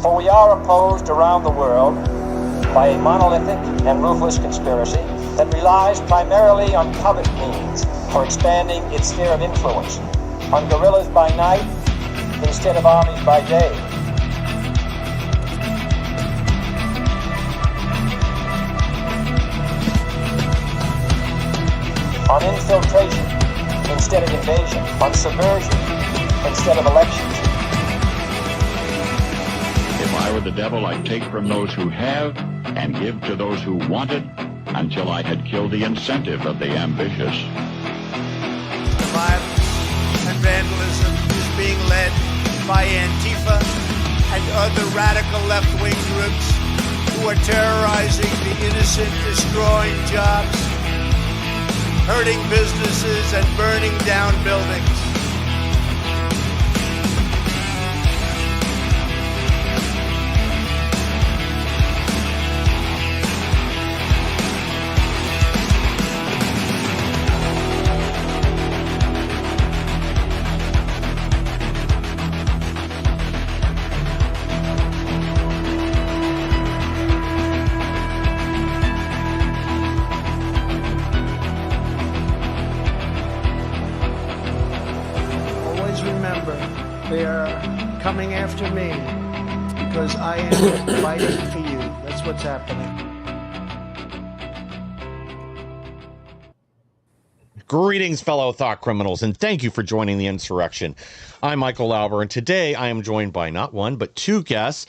For we are opposed around the world by a monolithic and ruthless conspiracy that relies primarily on covert means for expanding its sphere of influence, on guerrillas by night instead of armies by day. On infiltration instead of invasion, on subversion instead of elections. If I were the devil, I'd take from those who have and give to those who want it until I had killed the incentive of the ambitious. Violence and vandalism is being led by Antifa and other radical left-wing groups who are terrorizing the innocent, destroying jobs, hurting businesses, and burning down buildings. They are coming after me because I am fighting for you. That's what's happening. Greetings, fellow thought criminals, and thank you for joining the insurrection. I'm Michael Lauber, and today I am joined by not one, but two guests,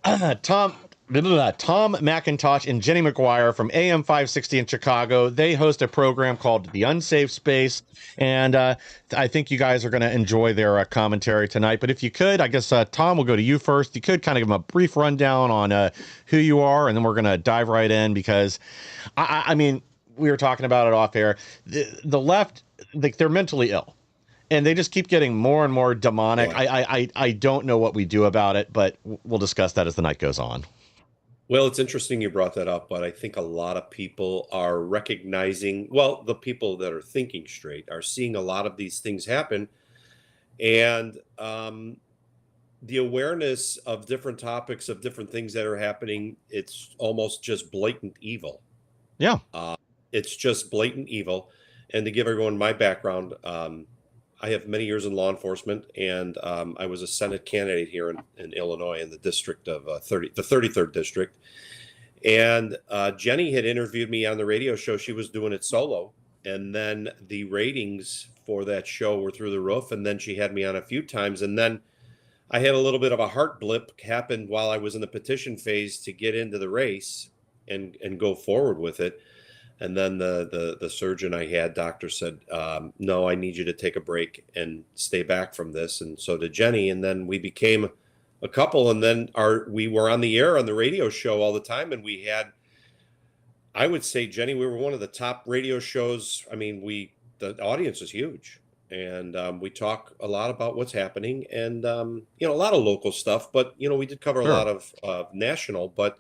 Tom McIntosh and Jenny McGuire from AM 560 in Chicago. They host a program called The Unsafe Space, and I think you guys are going to enjoy their commentary tonight. But if you could, I guess, Tom, we'll go to you first. You could kind of give them a brief rundown on who you are, and then we're going to dive right in because, I mean, we were talking about it off air. The left, they're mentally ill. And they just keep getting more and more demonic. Yeah. I don't know what we do about it, but we'll discuss that as the night goes on. Well, it's interesting you brought that up, but I think a lot of people are recognizing, well, the people that are thinking straight are seeing a lot of these things happen. And the awareness of different topics, of different things that are happening, it's almost just blatant evil. Yeah. It's just blatant evil. And to give everyone my background, I have many years in law enforcement, and I was a Senate candidate here in Illinois in the district of the 33rd district. And Jenny had interviewed me on the radio show. She was doing it solo. And then the ratings for that show were through the roof. And then she had me on a few times. And then I had a little bit of a heart blip happen while I was in the petition phase to get into the race and go forward with it. And then the surgeon I had, doctor, said, no, I need you to take a break and stay back from this. And so did Jenny. And then we became a couple. And then we were on the air on the radio show all the time. And we had, I would say, Jenny, we were one of the top radio shows. I mean, the audience is huge. And we talk a lot about what's happening and, a lot of local stuff. But, we did cover a lot of national. But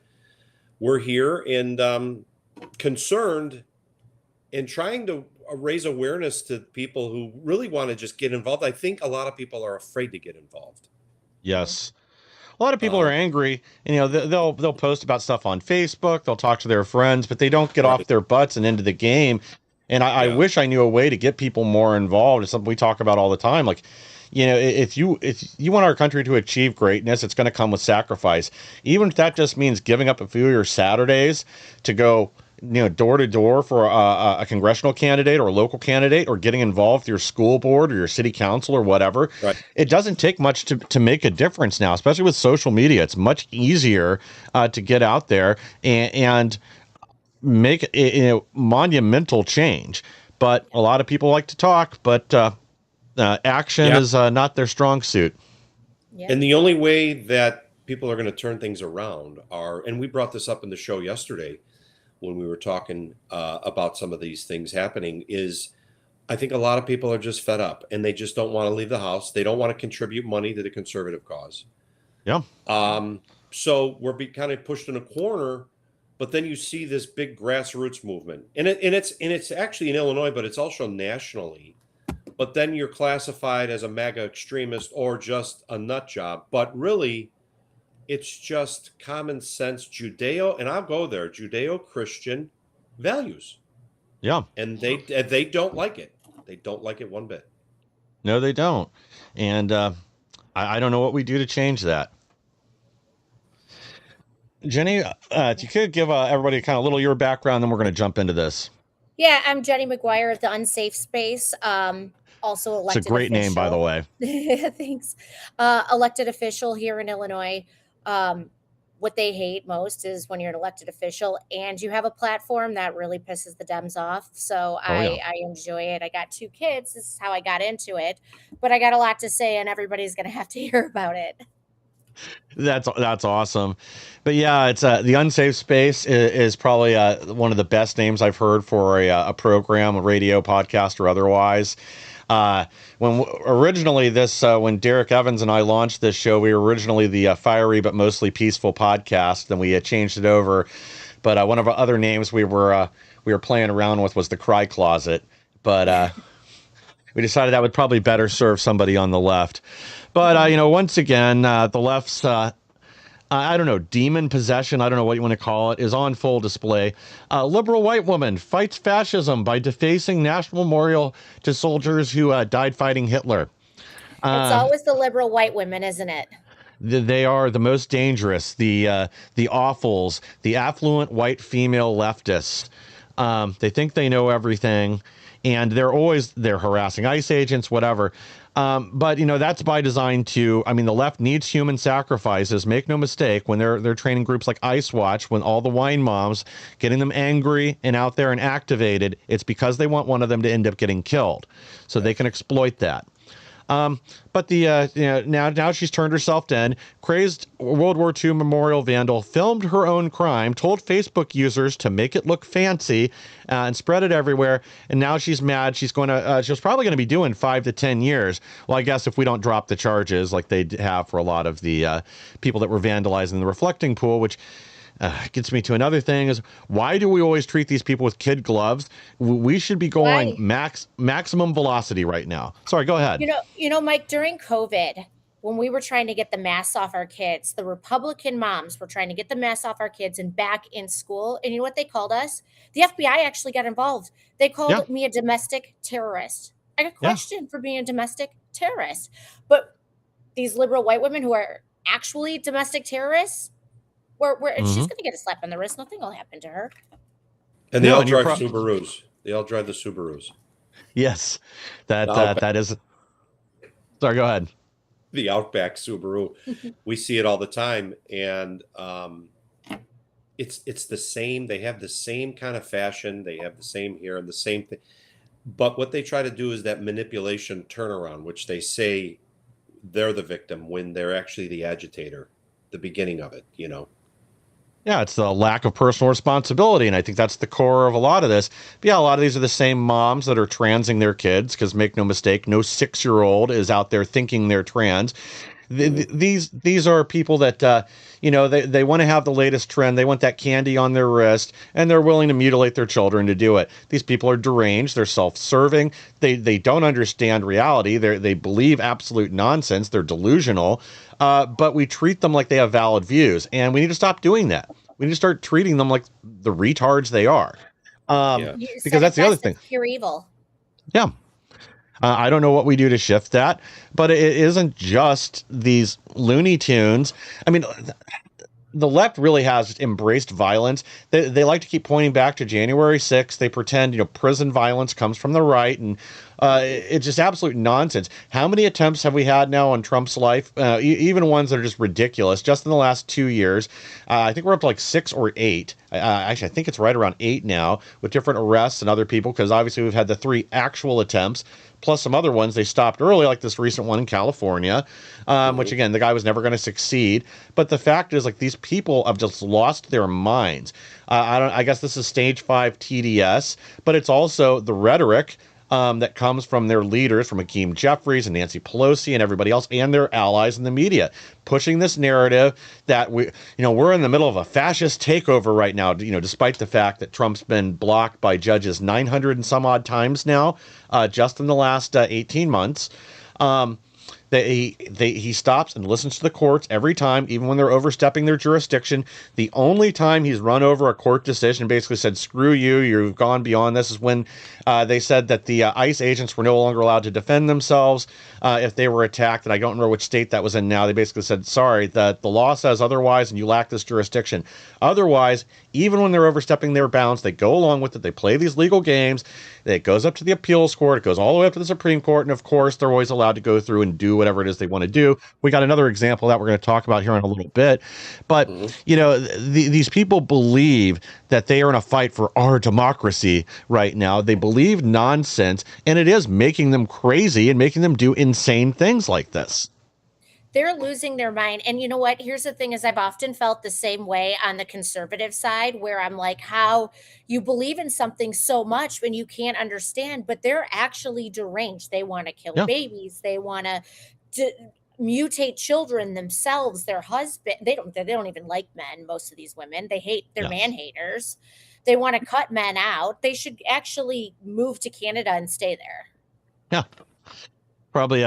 we're here and concerned and trying to raise awareness to people who really want to just get involved. I think a lot of people are afraid to get involved. Yes. A lot of people are angry, and they'll post about stuff on Facebook, they'll talk to their friends, but they don't get off their butts and into the game. And I wish I knew a way to get people more involved. It's something we talk about all the time. Like, if you want our country to achieve greatness, it's going to come with sacrifice. Even if that just means giving up a few of your Saturdays to go door to door for a congressional candidate or a local candidate, or getting involved with your school board or your city council or whatever. Right. It doesn't take much to make a difference now, especially with social media. It's much easier to get out there and make a monumental change. But a lot of people like to talk, but action is not their strong suit. Yeah. And the only way that people are going to turn things around and we brought this up in the show yesterday when we were talking about some of these things happening, is I think a lot of people are just fed up and they just don't want to leave the house. They don't want to contribute money to the conservative cause. Yeah. So we're kind of pushed in a corner, but then you see this big grassroots movement, and it's actually in Illinois, but it's also nationally. But then you're classified as a MAGA extremist or just a nut job. But really, It's just common sense Judeo, and I'll go there, Judeo-Christian values. Yeah. And they don't like it. They don't like it one bit. No, they don't. And I don't know what we do to change that. Jenny, if you could give everybody kind of a little your background, then we're going to jump into this. Yeah, I'm Jenny McGuire at the Unsafe Space. Also elected. It's a great name, by the way. Thanks. Elected official here in Illinois. What they hate most is when you're an elected official and you have a platform that really pisses the Dems off. So I enjoy it. I got 2 kids. This is how I got into it. But I got a lot to say, and everybody's going to have to hear about it. That's awesome. But yeah, it's the Unsafe Space is probably one of the best names I've heard for a program, a radio podcast or otherwise. When originally when Derek Evans and I launched this show, we were originally the Fiery but Mostly Peaceful Podcast. Then we changed it over. But one of our other names we were playing around with was the Cry Closet. But we decided that would probably better serve somebody on the left. But, once again, the left's, I don't know, demon possession, I don't know what you want to call it, is on full display. A liberal white woman fights fascism by defacing national memorial to soldiers who died fighting Hitler. It's always the liberal white women, isn't it? They are the most dangerous, the awfuls, the affluent white female leftists. They think they know everything, and they're harassing ICE agents, whatever. But that's by design too. I mean, the left needs human sacrifices. Make no mistake, when they're training groups like Ice Watch, when all the wine moms, getting them angry and out there and activated, it's because they want one of them to end up getting killed, so they can exploit that. But now she's turned herself in. Crazed World War II memorial vandal filmed her own crime, told Facebook users to make it look fancy, and spread it everywhere. And now she's mad. She's probably going to be doing 5 to 10 years. Well, I guess if we don't drop the charges like they have for a lot of the people that were vandalizing the reflecting pool, which gets me to another thing is, why do we always treat these people with kid gloves? We should be going maximum velocity right now. Sorry, go ahead. Mike, during COVID, when we were trying to get the masks off our kids, the Republican moms were trying to get the masks off our kids and back in school. And you know what they called us? The FBI actually got involved. They called me a domestic terrorist. I got questioned for being a domestic terrorist. But these liberal white women who are actually domestic terrorists, she's going to get a slap on the wrist. Nothing will happen to her. And they all drive Subarus. They all drive the Subarus. Yes, that is. Sorry, go ahead. The Outback Subaru. We see it all the time, and it's the same. They have the same kind of fashion. They have the same hair and the same thing. But what they try to do is that manipulation turnaround, which they say they're the victim when they're actually the agitator, the beginning of it. Yeah, it's the lack of personal responsibility, and I think that's the core of a lot of this. But yeah, a lot of these are the same moms that are transing their kids, because make no mistake, no 6-year-old is out there thinking they're trans. These are people that they want to have the latest trend. They want that candy on their wrist, and they're willing to mutilate their children to do it. These people are deranged. They're self-serving. They don't understand reality. They believe absolute nonsense. They're delusional. But we treat them like they have valid views, and we need to stop doing that. We need to start treating them like the retards they are. Because that's the other thing. Pure evil. Yeah. I don't know what we do to shift that, but it isn't just these Looney Tunes. I mean, the left really has embraced violence. They like to keep pointing back to January 6th. They pretend, prison violence comes from the right, and it's just absolute nonsense. How many attempts have we had now on Trump's life? Even ones that are just ridiculous. Just in the last 2 years, I think we're up to like 6 or 8. Actually, I think it's right around 8 now, with different arrests and other people, because obviously we've had the 3 actual attempts, plus some other ones they stopped early, like this recent one in California, which again, the guy was never going to succeed. But the fact is, like, these people have just lost their minds. I guess this is stage 5 TDS, but it's also the rhetoric that comes from their leaders, from Hakeem Jeffries and Nancy Pelosi and everybody else, and their allies in the media, pushing this narrative that we're in the middle of a fascist takeover right now. Despite the fact that Trump's been blocked by judges 900 and some odd times now, just in the last 18 months. He stops and listens to the courts every time, even when they're overstepping their jurisdiction. The only time he's run over a court decision and basically said, screw you, you've gone beyond this, is when they said that the ICE agents were no longer allowed to defend themselves if they were attacked. And I don't remember which state that was in now. They basically said, sorry, that the law says otherwise and you lack this jurisdiction. Otherwise, even when they're overstepping their bounds, they go along with it. They play these legal games. It goes up to the appeals court. It goes all the way up to the Supreme Court. And of course, they're always allowed to go through and do whatever it is they want to do. We got another example that we're going to talk about here in a little bit. But, these people believe that they are in a fight for our democracy right now. They believe nonsense, and it is making them crazy and making them do insane things like this. They're losing their mind. And you know what? Here's the thing is I've often felt the same way on the conservative side, where I'm like, how you believe in something so much when you can't understand, but they're actually deranged. They want to kill babies. They want to mutate children themselves, their husband. They don't even like men. Most of these women, they're man haters. They want to cut men out. They should actually move to Canada and stay there. Yeah, probably.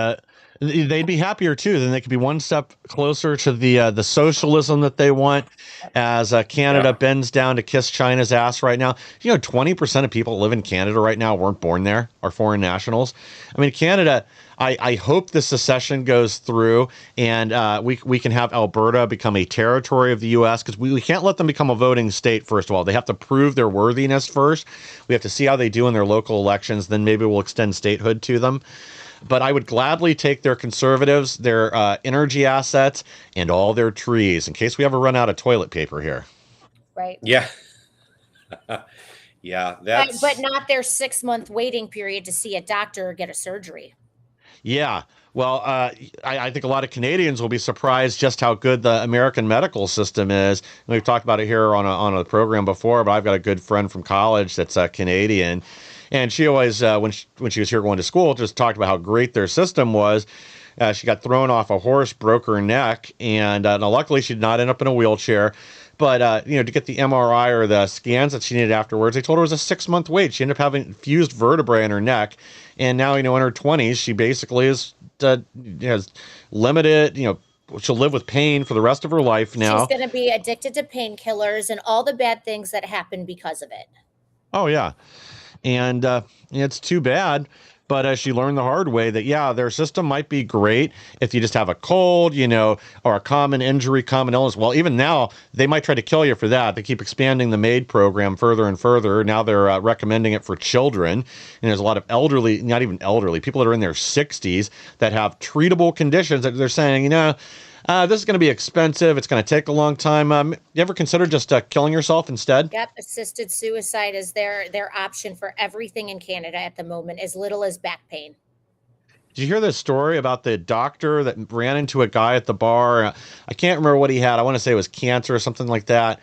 They'd be happier too. Then they could be one step closer to the socialism that they want. As Canada bends down to kiss China's ass right now. 20% of people that live in Canada right now weren't born there, are foreign nationals. I mean, Canada. I hope the secession goes through and we can have Alberta become a territory of the U.S. because we can't let them become a voting state, first of all. They have to prove their worthiness first. We have to see how they do in their local elections. Then maybe we'll extend statehood to them. But I would gladly take their conservatives, their energy assets, and all their trees in case we ever run out of toilet paper here. Right. Yeah. Yeah. That's... But not their 6-month waiting period to see a doctor or get a surgery. Yeah. Well, I think a lot of Canadians will be surprised just how good the American medical system is. And we've talked about it here on a program before, but I've got a good friend from college that's Canadian. And she always, when she was here going to school, just talked about how great their system was. She got thrown off a horse, broke her neck, and now luckily she did not end up in a wheelchair. But, to get the MRI or the scans that she needed afterwards, they told her it was a 6-month wait. She ended up having fused vertebrae in her neck. And now, in her 20s, she basically has limited, she'll live with pain for the rest of her life now. She's going to be addicted to painkillers and all the bad things that happen because of it. Oh, yeah. And it's too bad. But she learned the hard way that, their system might be great if you just have a cold, or a common injury, common illness. Well, even now, they might try to kill you for that. They keep expanding the MAID program further and further. Now they're recommending it for children. And there's a lot of elderly, not even elderly, people that are in their 60s that have treatable conditions that they're saying, this is going to be expensive. It's going to take a long time. You ever consider just killing yourself instead? Yep. Assisted suicide is their option for everything in Canada at the moment, as little as back pain. Did you hear this story about the doctor that ran into a guy at the bar? I can't remember what he had. I want to say it was cancer or something like that.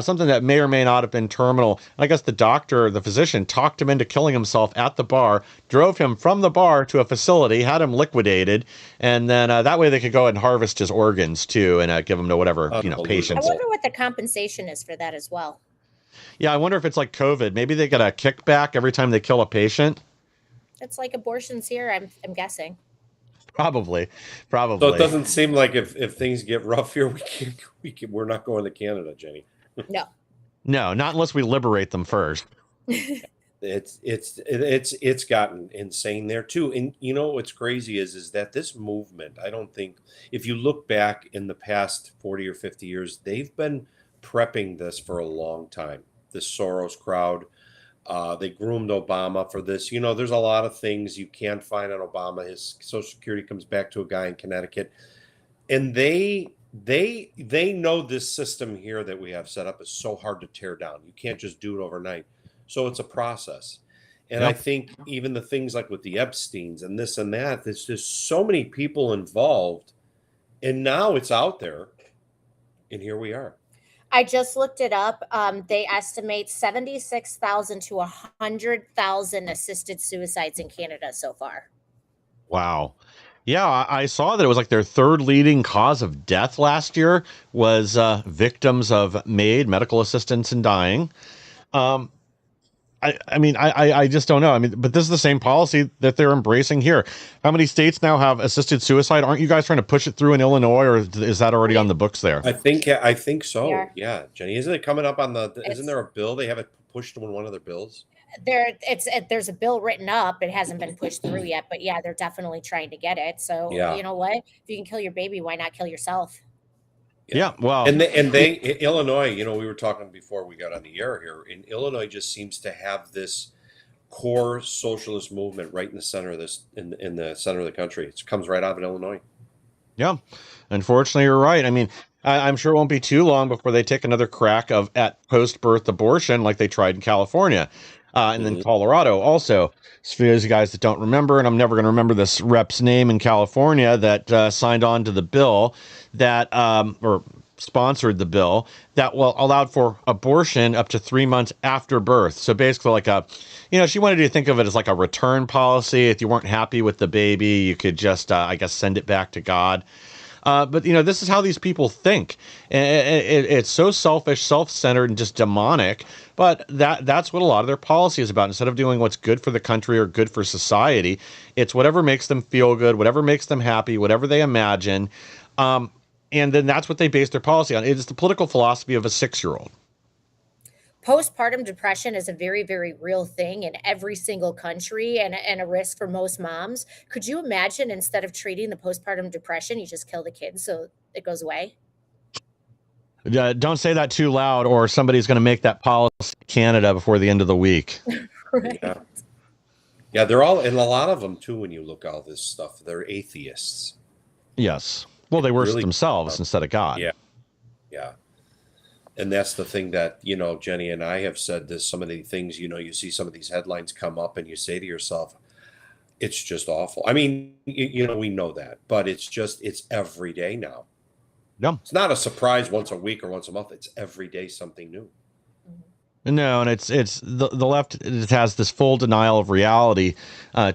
Something that may or may not have been terminal. I guess the physician, talked him into killing himself at the bar, drove him from the bar to a facility, had him liquidated, and then that way they could go and harvest his organs too and give him to whatever patients. I wonder what the compensation is for that as well. Yeah, I wonder if it's like COVID. Maybe they get a kickback every time they kill a patient. It's like abortions here, I'm guessing. Probably. So it doesn't seem like if things get rough here, we're not going to Canada, Jenny. No, not unless we liberate them first. It's gotten insane there too. And what's crazy is that this movement, I don't think, if you look back in the past 40 or 50 years, they've been prepping this for a long time. The Soros crowd, they groomed Obama for this. There's a lot of things you can't find on Obama. His Social Security comes back to a guy in Connecticut, and they know this system here that we have set up is so hard to tear down. You can't just do it overnight. So it's a process. And I think even the things like with the Epsteins and this and that, there's just so many people involved. And now it's out there. And here we are. I just looked it up. They estimate 76,000 to 100,000 assisted suicides in Canada so far. Wow. Yeah, I saw that it was like their third leading cause of death last year was victims of MAID, medical assistance in dying. I mean, I just don't know. I mean, but this is the same policy that they're embracing here. How many states now have assisted suicide? Aren't you guys trying to push it through in Illinois, or is that already on the books there? I think so. Yeah. Yeah, Jenny, isn't it coming up on isn't It's- there a bill? They have it pushed in one of their bills. There's a bill written up. It hasn't been pushed through yet, but yeah, they're definitely trying to get it. So Yeah. you know what? If you can kill your baby, why not kill yourself? Yeah. Well, And they Illinois, you know, we were talking before we got on the air here, and Illinois just seems to have this core socialist movement right in the center of this in the center of the country. It comes right out of Illinois. yeah. Unfortunately, you're right. I mean, I'm sure it won't be too long before they take another crack at post-birth abortion, like they tried in California, and then Colorado also. So for those of you guys that don't remember, and I'm never going to remember this rep's name in California that signed on to the bill that or sponsored the bill that allowed for abortion up to 3 months after birth. So basically, like she wanted you to think of it as like a return policy. If you weren't happy with the baby, you could just, I guess, send it back to God. But this is how these people think. It's so selfish, self-centered, and just demonic. But that's what a lot of their policy is about. Instead of doing what's good for the country or good for society, it's whatever makes them feel good, whatever makes them happy, whatever they imagine. And then that's what they base their policy on. It is the political philosophy of a 6-year-old. Postpartum depression is a very, very real thing in every single country and a risk for most moms. Could you imagine instead of treating the postpartum depression, you just kill the kid so it goes away? Don't say that too loud, or somebody's going to make that policy in Canada before the end of the week. Right. Yeah, they're all, and a lot of them too. When you look at all this stuff, they're atheists. Yes. Well, they worship Really? themselves instead of God. Yeah. Yeah. And that's the thing that, Jenny and I have said this, some of the things, you see some of these headlines come up and you say to yourself, it's just awful. I mean, we know that, but it's every day now. No. It's not a surprise once a week or once a month. It's every day something new. No, and it's the left, it has this full denial of reality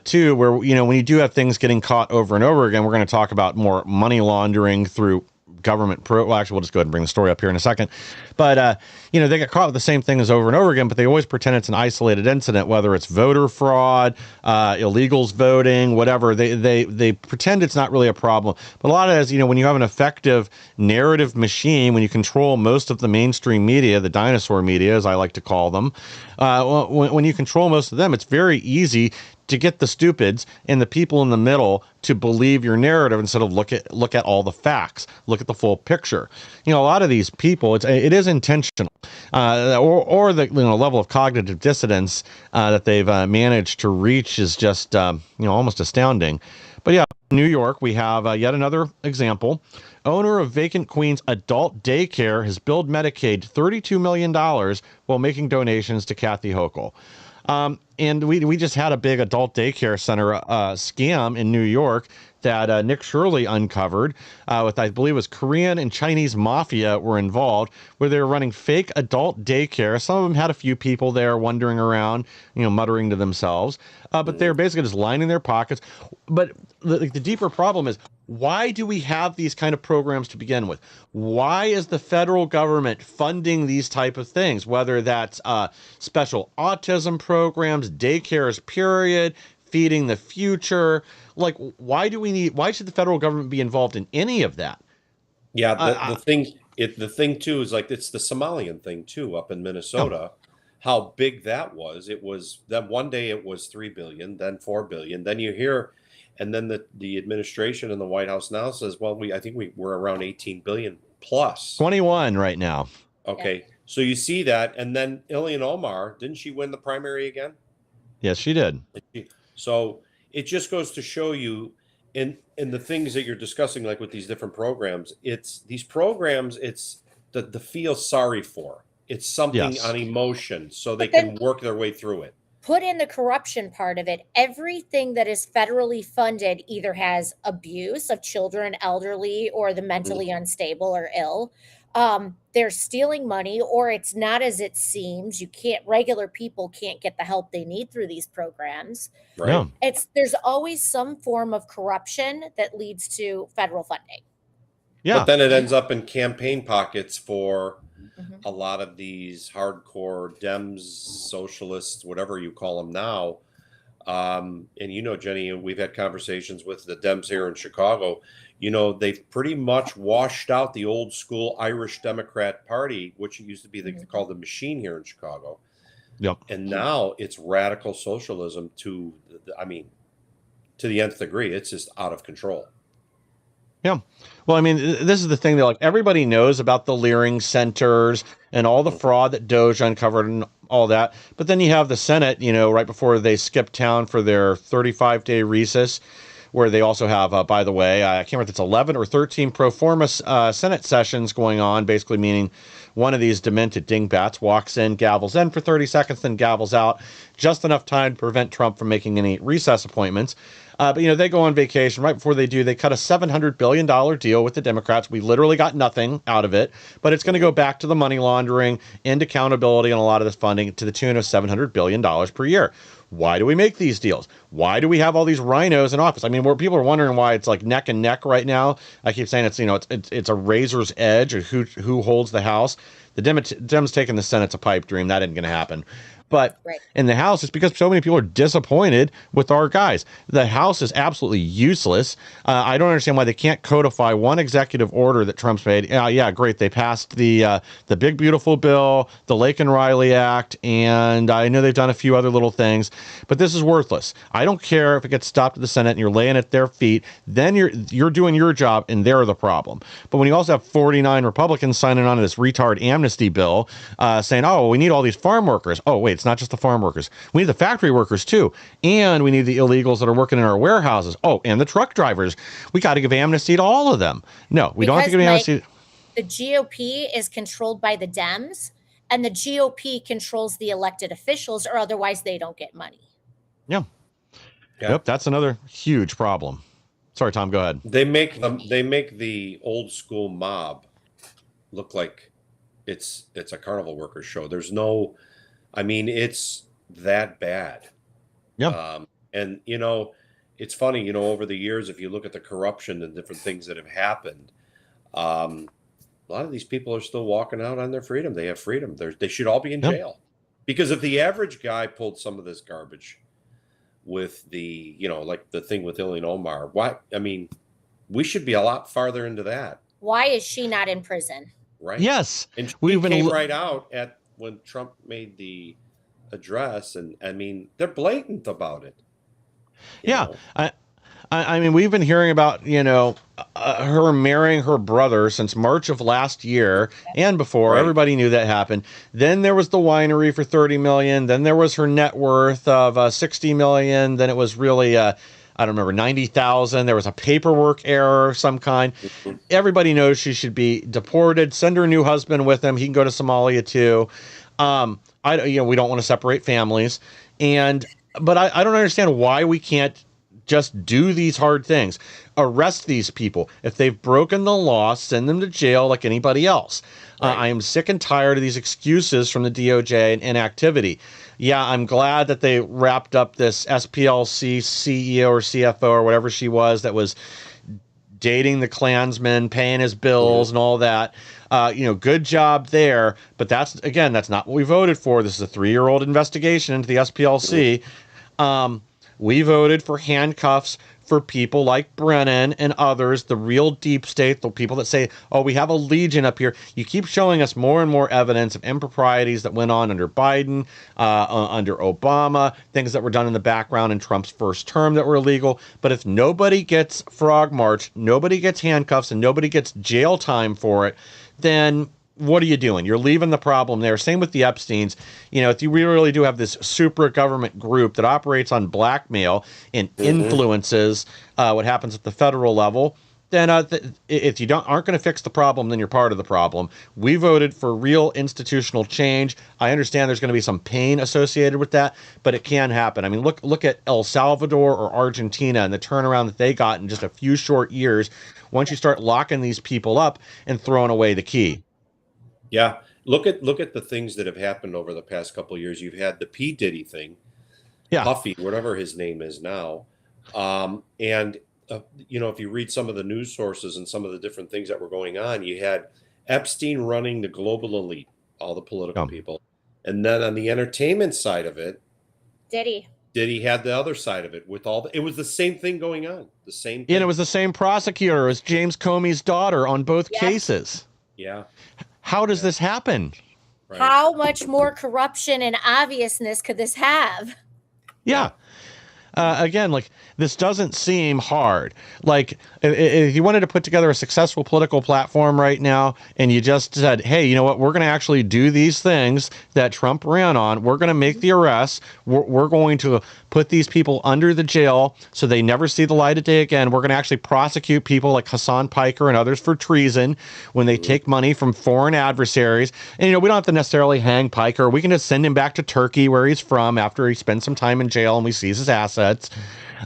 too, where when you do have things getting caught over and over again, we're going to talk about more money laundering through government well, actually, we'll just go ahead and bring the story up here in a second. But they get caught with the same thing as over and over again, but they always pretend it's an isolated incident, whether it's voter fraud, illegals voting, whatever. They pretend it's not really a problem. But a lot of it is, when you have an effective narrative machine, when you control most of the mainstream media, the dinosaur media, as I like to call them, when you control most of them, it's very easy to get the stupids and the people in the middle to believe your narrative instead of look at all the facts, look at the full picture. A lot of these people, it is intentional, or the level of cognitive dissonance that they've managed to reach is just almost astounding. But yeah, in New York, we have yet another example. Owner of Vacant Queens Adult Daycare has billed Medicaid $32 million while making donations to Kathy Hochul. And we just had a big adult daycare center scam in New York that Nick Shirley uncovered with, I believe it was Korean and Chinese mafia were involved, where they were running fake adult daycare. Some of them had a few people there wandering around, muttering to themselves, but they're basically just lining their pockets. But the deeper problem is, why do we have these kind of programs to begin with? Why is the federal government funding these type of things, whether that's special autism programs, daycares, period, feeding the future? Like, why should the federal government be involved in any of that? Yeah, the thing too is like it's the Somalian thing too up in Minnesota. How big that was. It was that one day it was 3 billion, then 4 billion. Then you hear, and then the administration in the White House now says, well, I think we're around 18 billion plus. 21 right now. Okay. Yeah. So you see that, and then Ilhan Omar, didn't she win the primary again? Yes, she did. So it just goes to show you in the things that you're discussing, like with these different programs, it's these programs, it's the feel sorry for. It's something on emotion so they can work their way through it. Put in the corruption part of it. Everything that is federally funded either has abuse of children, elderly, or the mentally unstable or ill. They're stealing money, or it's not as it seems. Regular people can't get the help they need through these programs. Right. Yeah. There's always some form of corruption that leads to federal funding. Yeah. But then it ends up in campaign pockets for a lot of these hardcore Dems, socialists, whatever you call them now. And Jenny, we've had conversations with the Dems here in Chicago. They've pretty much washed out the old school Irish Democrat Party, which used to be called the Machine here in Chicago. Yep. And now it's radical socialism to the nth degree. It's just out of control. Yeah. Well, I mean, this is the thing that, like, everybody knows about the Leering centers and all the fraud that Doge uncovered and all that. But then you have the Senate, right before they skip town for their 35-day recess, where they also have, by the way, I can't remember if it's 11 or 13 pro forma Senate sessions going on, basically meaning one of these demented dingbats walks in, gavels in for 30 seconds, then gavels out, just enough time to prevent Trump from making any recess appointments. But they go on vacation. Right before they do, they cut a $700 billion deal with the Democrats. We literally got nothing out of it, but it's going to go back to the money laundering and accountability on a lot of this funding to the tune of $700 billion per year. Why do we make these deals? Why do we have all these rhinos in office? I mean, where people are wondering why it's like neck and neck right now. I keep saying it's a razor's edge of who holds the House. The Dems taking the Senate's a pipe dream. That isn't going to happen. But in the House, it's because so many people are disappointed with our guys. The House is absolutely useless. I don't understand why they can't codify one executive order that Trump's made. Yeah, great. They passed the big, beautiful bill, the Lake and Riley Act, and I know they've done a few other little things, but this is worthless. I don't care if it gets stopped at the Senate and you're laying at their feet. Then you're doing your job, and they're the problem. But when you also have 49 Republicans signing on to this retard amnesty bill, saying, oh, we need all these farm workers. Oh, wait, it's not just the farm workers. We need the factory workers too. And we need the illegals that are working in our warehouses. Oh, and the truck drivers. We got to give amnesty to all of them. No, we don't have to give amnesty. The GOP is controlled by the Dems, and the GOP controls the elected officials, or otherwise they don't get money. Yeah. Yep, that's another huge problem. Sorry, Tom, go ahead. They make the old school mob look like it's a carnival workers show. There's no, it's that bad. Yeah. And it's funny, over the years, if you look at the corruption and different things that have happened, a lot of these people are still walking out on their freedom. They have freedom. They should all be in jail. Because if the average guy pulled some of this garbage with the, like the thing with Ilhan Omar, we should be a lot farther into that. Why is she not in prison? Right. Yes. And she came right out at when Trump made the address, and they're blatant about it. Yeah. I mean, we've been hearing about, her marrying her brother since March of last year and before. Right. Everybody knew that happened. Then there was the winery for $30 million. Then there was her net worth of $60 million. Then it was really, I don't remember, 90,000. There was a paperwork error of some kind. Mm-hmm. Everybody knows she should be deported. Send her new husband with him. He can go to Somalia too. We don't want to separate families. But I don't understand why we can't just do these hard things. Arrest these people. If they've broken the law, send them to jail like anybody else. Right. I am sick and tired of these excuses from the DOJ and inactivity. Yeah, I'm glad that they wrapped up this SPLC CEO or CFO or whatever she was that was dating the Klansman, paying his bills and all that. Good job there. But that's not what we voted for. This is a 3-year-old investigation into the SPLC. We voted for handcuffs for people like Brennan and others, the real deep state, the people that say, oh, we have a legion up here. You keep showing us more and more evidence of improprieties that went on under Biden, under Obama, things that were done in the background in Trump's first term that were illegal. But if nobody gets frog marched, nobody gets handcuffs, and nobody gets jail time for it, then what are you doing? You're leaving the problem there. Same with the Epsteins. If you really do have this super government group that operates on blackmail and influences what happens at the federal level, then if you aren't going to fix the problem, then you're part of the problem. We voted for real institutional change. I understand there's going to be some pain associated with that, but it can happen. I mean, look at El Salvador or Argentina and the turnaround that they got in just a few short years once you start locking these people up and throwing away the key. Yeah, look at the things that have happened over the past couple of years. You've had the P. Diddy thing, Puffy, whatever his name is now, and if you read some of the news sources and some of the different things that were going on, you had Epstein running the global elite, all the political people. And then on the entertainment side of it, Diddy had the other side of it with it was the same thing going on. The same thing. And it was the same prosecutor as James Comey's daughter on both cases. Yeah. How does this happen? Right. How much more corruption and obviousness could this have? Yeah. Again, like, this doesn't seem hard. Like, if you wanted to put together a successful political platform right now, and you just said, hey, you know what, we're going to actually do these things that Trump ran on. We're going to make the arrests. We're going to put these people under the jail so they never see the light of day again. We're going to actually prosecute people like Hassan Piker and others for treason when they take money from foreign adversaries. And, you know, we don't have to necessarily hang Piker. We can just send him back to Turkey, where he's from, after he spends some time in jail and we seize his assets.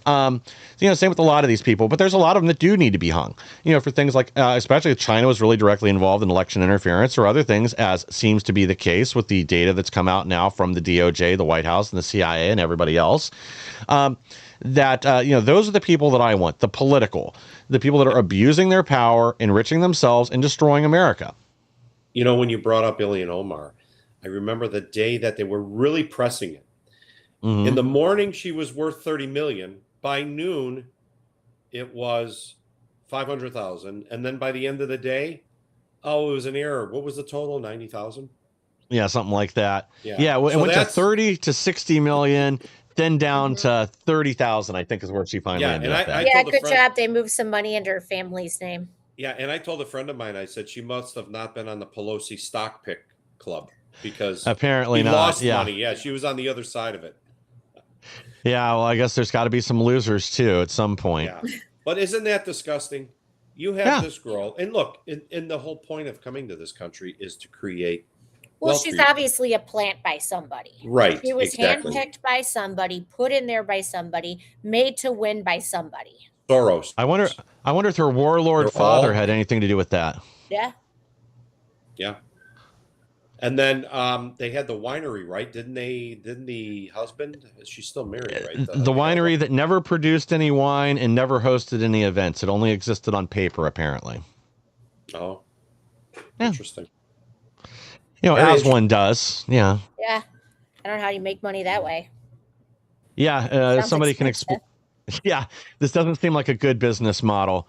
You know, same with a lot of these people, but there's a lot of them that do need to be hung, you know, for things like, especially if China was really directly involved in election interference or other things, as seems to be the case with the data that's come out now from the DOJ, the White House, and the CIA and everybody else. You know, those are the people that I want, the people that are abusing their power, enriching themselves, and destroying America. You know, when you brought up Ilhan Omar, I remember the day that they were really pressing it. In the morning, she was worth 30 million. By noon, it was 500,000. And then by the end of the day, it was an error. What was the total? 90,000? Yeah, something like that. Yeah, it went to 30 to 60 million, then down to 30,000, I think is where she finally ended up. Good job. They moved some money into her family's name. Yeah, and I told a friend of mine, I said, she must have not been on the Pelosi stock pick club, because apparently not. Lost money. Yeah, she was on the other side of it. Yeah, well, I guess there's got to be some losers too at some point. Yeah, but isn't that disgusting? You have this girl, and look, and the whole point of coming to this country is to create. Well, she's obviously a plant by somebody, right? She was handpicked by somebody, put in there by somebody, made to win by somebody. Soros. I wonder if her warlord father had anything to do with that. Yeah. Yeah. And then they had the winery, right? Didn't the husband? She's still married, right? The winery that never produced any wine and never hosted any events. It only existed on paper, apparently. Oh, interesting. You know, as one does. Yeah. Yeah. I don't know how you make money that way. Yeah. Somebody can explain. Yeah. This doesn't seem like a good business model.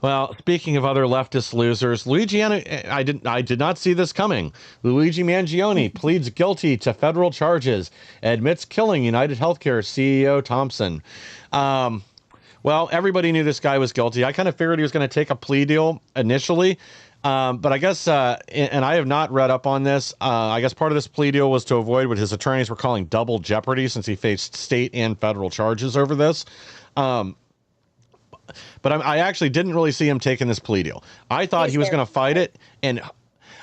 Well, speaking of other leftist losers, I did not see this coming. Luigi Mangione pleads guilty to federal charges, admits killing United Healthcare CEO Thompson. Well, everybody knew this guy was guilty. I kind of figured he was going to take a plea deal initially. But I guess, and I have not read up on this, I guess part of this plea deal was to avoid what his attorneys were calling double jeopardy, since he faced state and federal charges over this. But I actually didn't really see him taking this plea deal. I thought he was going to fight it, and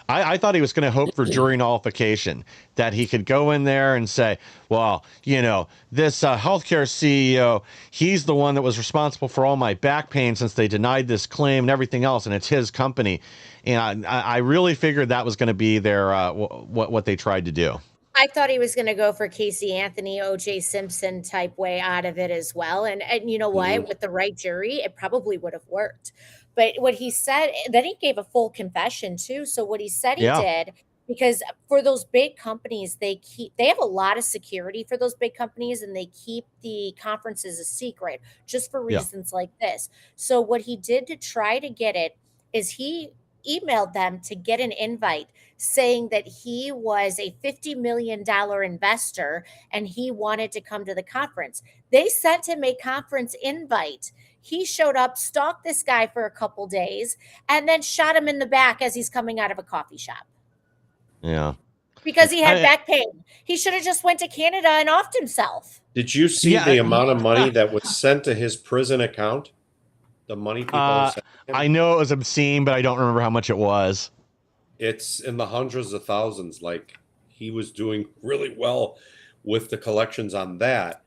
I thought he was going to hope for jury nullification, that he could go in there and say, well, you know, this healthcare CEO, he's the one that was responsible for all my back pain since they denied this claim and everything else, and it's his company. And I really figured that was going to be their what they tried to do. I thought he was going to go for Casey Anthony, O.J. Simpson type way out of it as well. And you know what? With the right jury, it probably would have worked. But what he said, then he gave a full confession too. So what he said he did, because for those big companies, they have a lot of security for those big companies, and they keep the conferences a secret just for reasons like this. So what he did to try to get it is he emailed them to get an invite saying that he was a $50 million investor and he wanted to come to the conference. They sent him a conference invite. He showed up, stalked this guy for a couple days, and then shot him in the back as he's coming out of a coffee shop. Yeah. Because he had back pain. He should have just went to Canada and offed himself. Did you see the amount of money that was sent to his prison account? The money people sent him? I know it was obscene, but I don't remember how much it was. It's in the hundreds of thousands. Like, he was doing really well with the collections on that.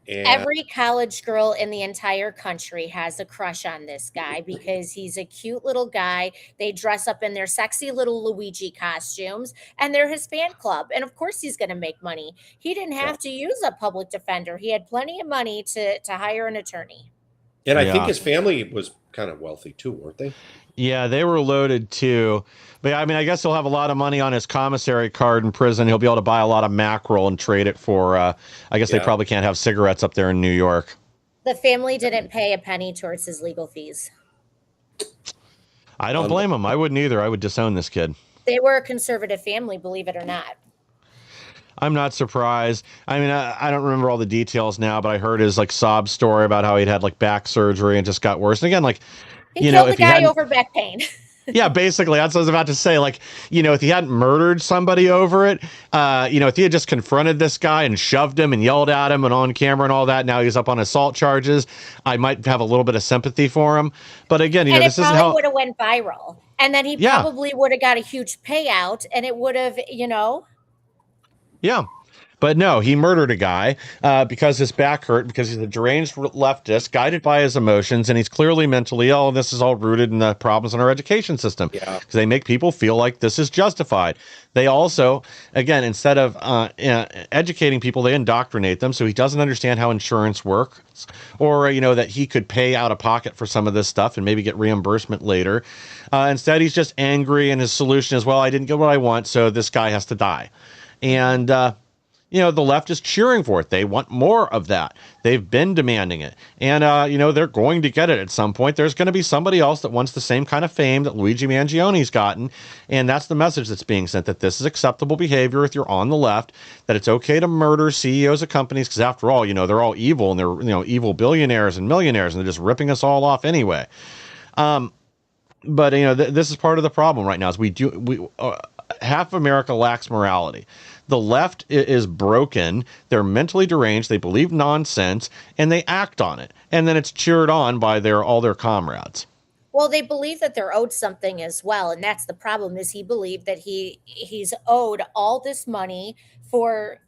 And every college girl in the entire country has a crush on this guy because he's a cute little guy. They dress up in their sexy little Luigi costumes, and they're his fan club. And of course he's going to make money. He didn't have to use a public defender. He had plenty of money to hire an attorney. And I Yeah. think his family was kind of wealthy too, weren't they? Yeah, they were loaded too. But I mean, I guess he'll have a lot of money on his commissary card in prison. He'll be able to buy a lot of mackerel and trade it for, I guess they Yeah. probably can't have cigarettes up there in New York. The family didn't pay a penny towards his legal fees. I don't blame him. I wouldn't either. I would disown this kid. They were a conservative family, believe it or not. I'm not surprised. I mean, I don't remember all the details now, but I heard his like sob story about how he'd had like back surgery and just got worse. And again, like, He you killed know, the if he guy hadn't, over back pain. yeah, basically, that's what I was about to say. Like, you know, if he hadn't murdered somebody over it, you know, if he had just confronted this guy and shoved him and yelled at him and on camera and all that, now he's up on assault charges, I might have a little bit of sympathy for him. But again, you know, And this it isn't probably how. would have went viral. And then he Yeah. probably would have got a huge payout and it would have, you know. Yeah. But no, he murdered a guy because his back hurt, because he's a deranged leftist, guided by his emotions, and he's clearly mentally ill. And this is all rooted in the problems in our education system. Yeah. Because they make people feel like this is justified. They also, again, instead of educating people, they indoctrinate them. So he doesn't understand how insurance works, or, you know, that he could pay out of pocket for some of this stuff and maybe get reimbursement later. Instead, he's just angry, and his solution is, well, I didn't get what I want, so this guy has to die. And, you know, the left is cheering for it. They want more of that. They've been demanding it. And, you know, they're going to get it at some point. There's going to be somebody else that wants the same kind of fame that Luigi Mangioni's gotten. And that's the message that's being sent, that this is acceptable behavior if you're on the left, that it's okay to murder CEOs of companies because, after all, you know, they're all evil, and they're, you know, evil billionaires and millionaires, and they're just ripping us all off anyway. But, you know, this is part of the problem right now is half America lacks morality. The left is broken. They're mentally deranged. They believe nonsense and they act on it. And then it's cheered on by all their comrades. Well, they believe that they're owed something as well. And that's the problem, is he believed that he's owed all this money for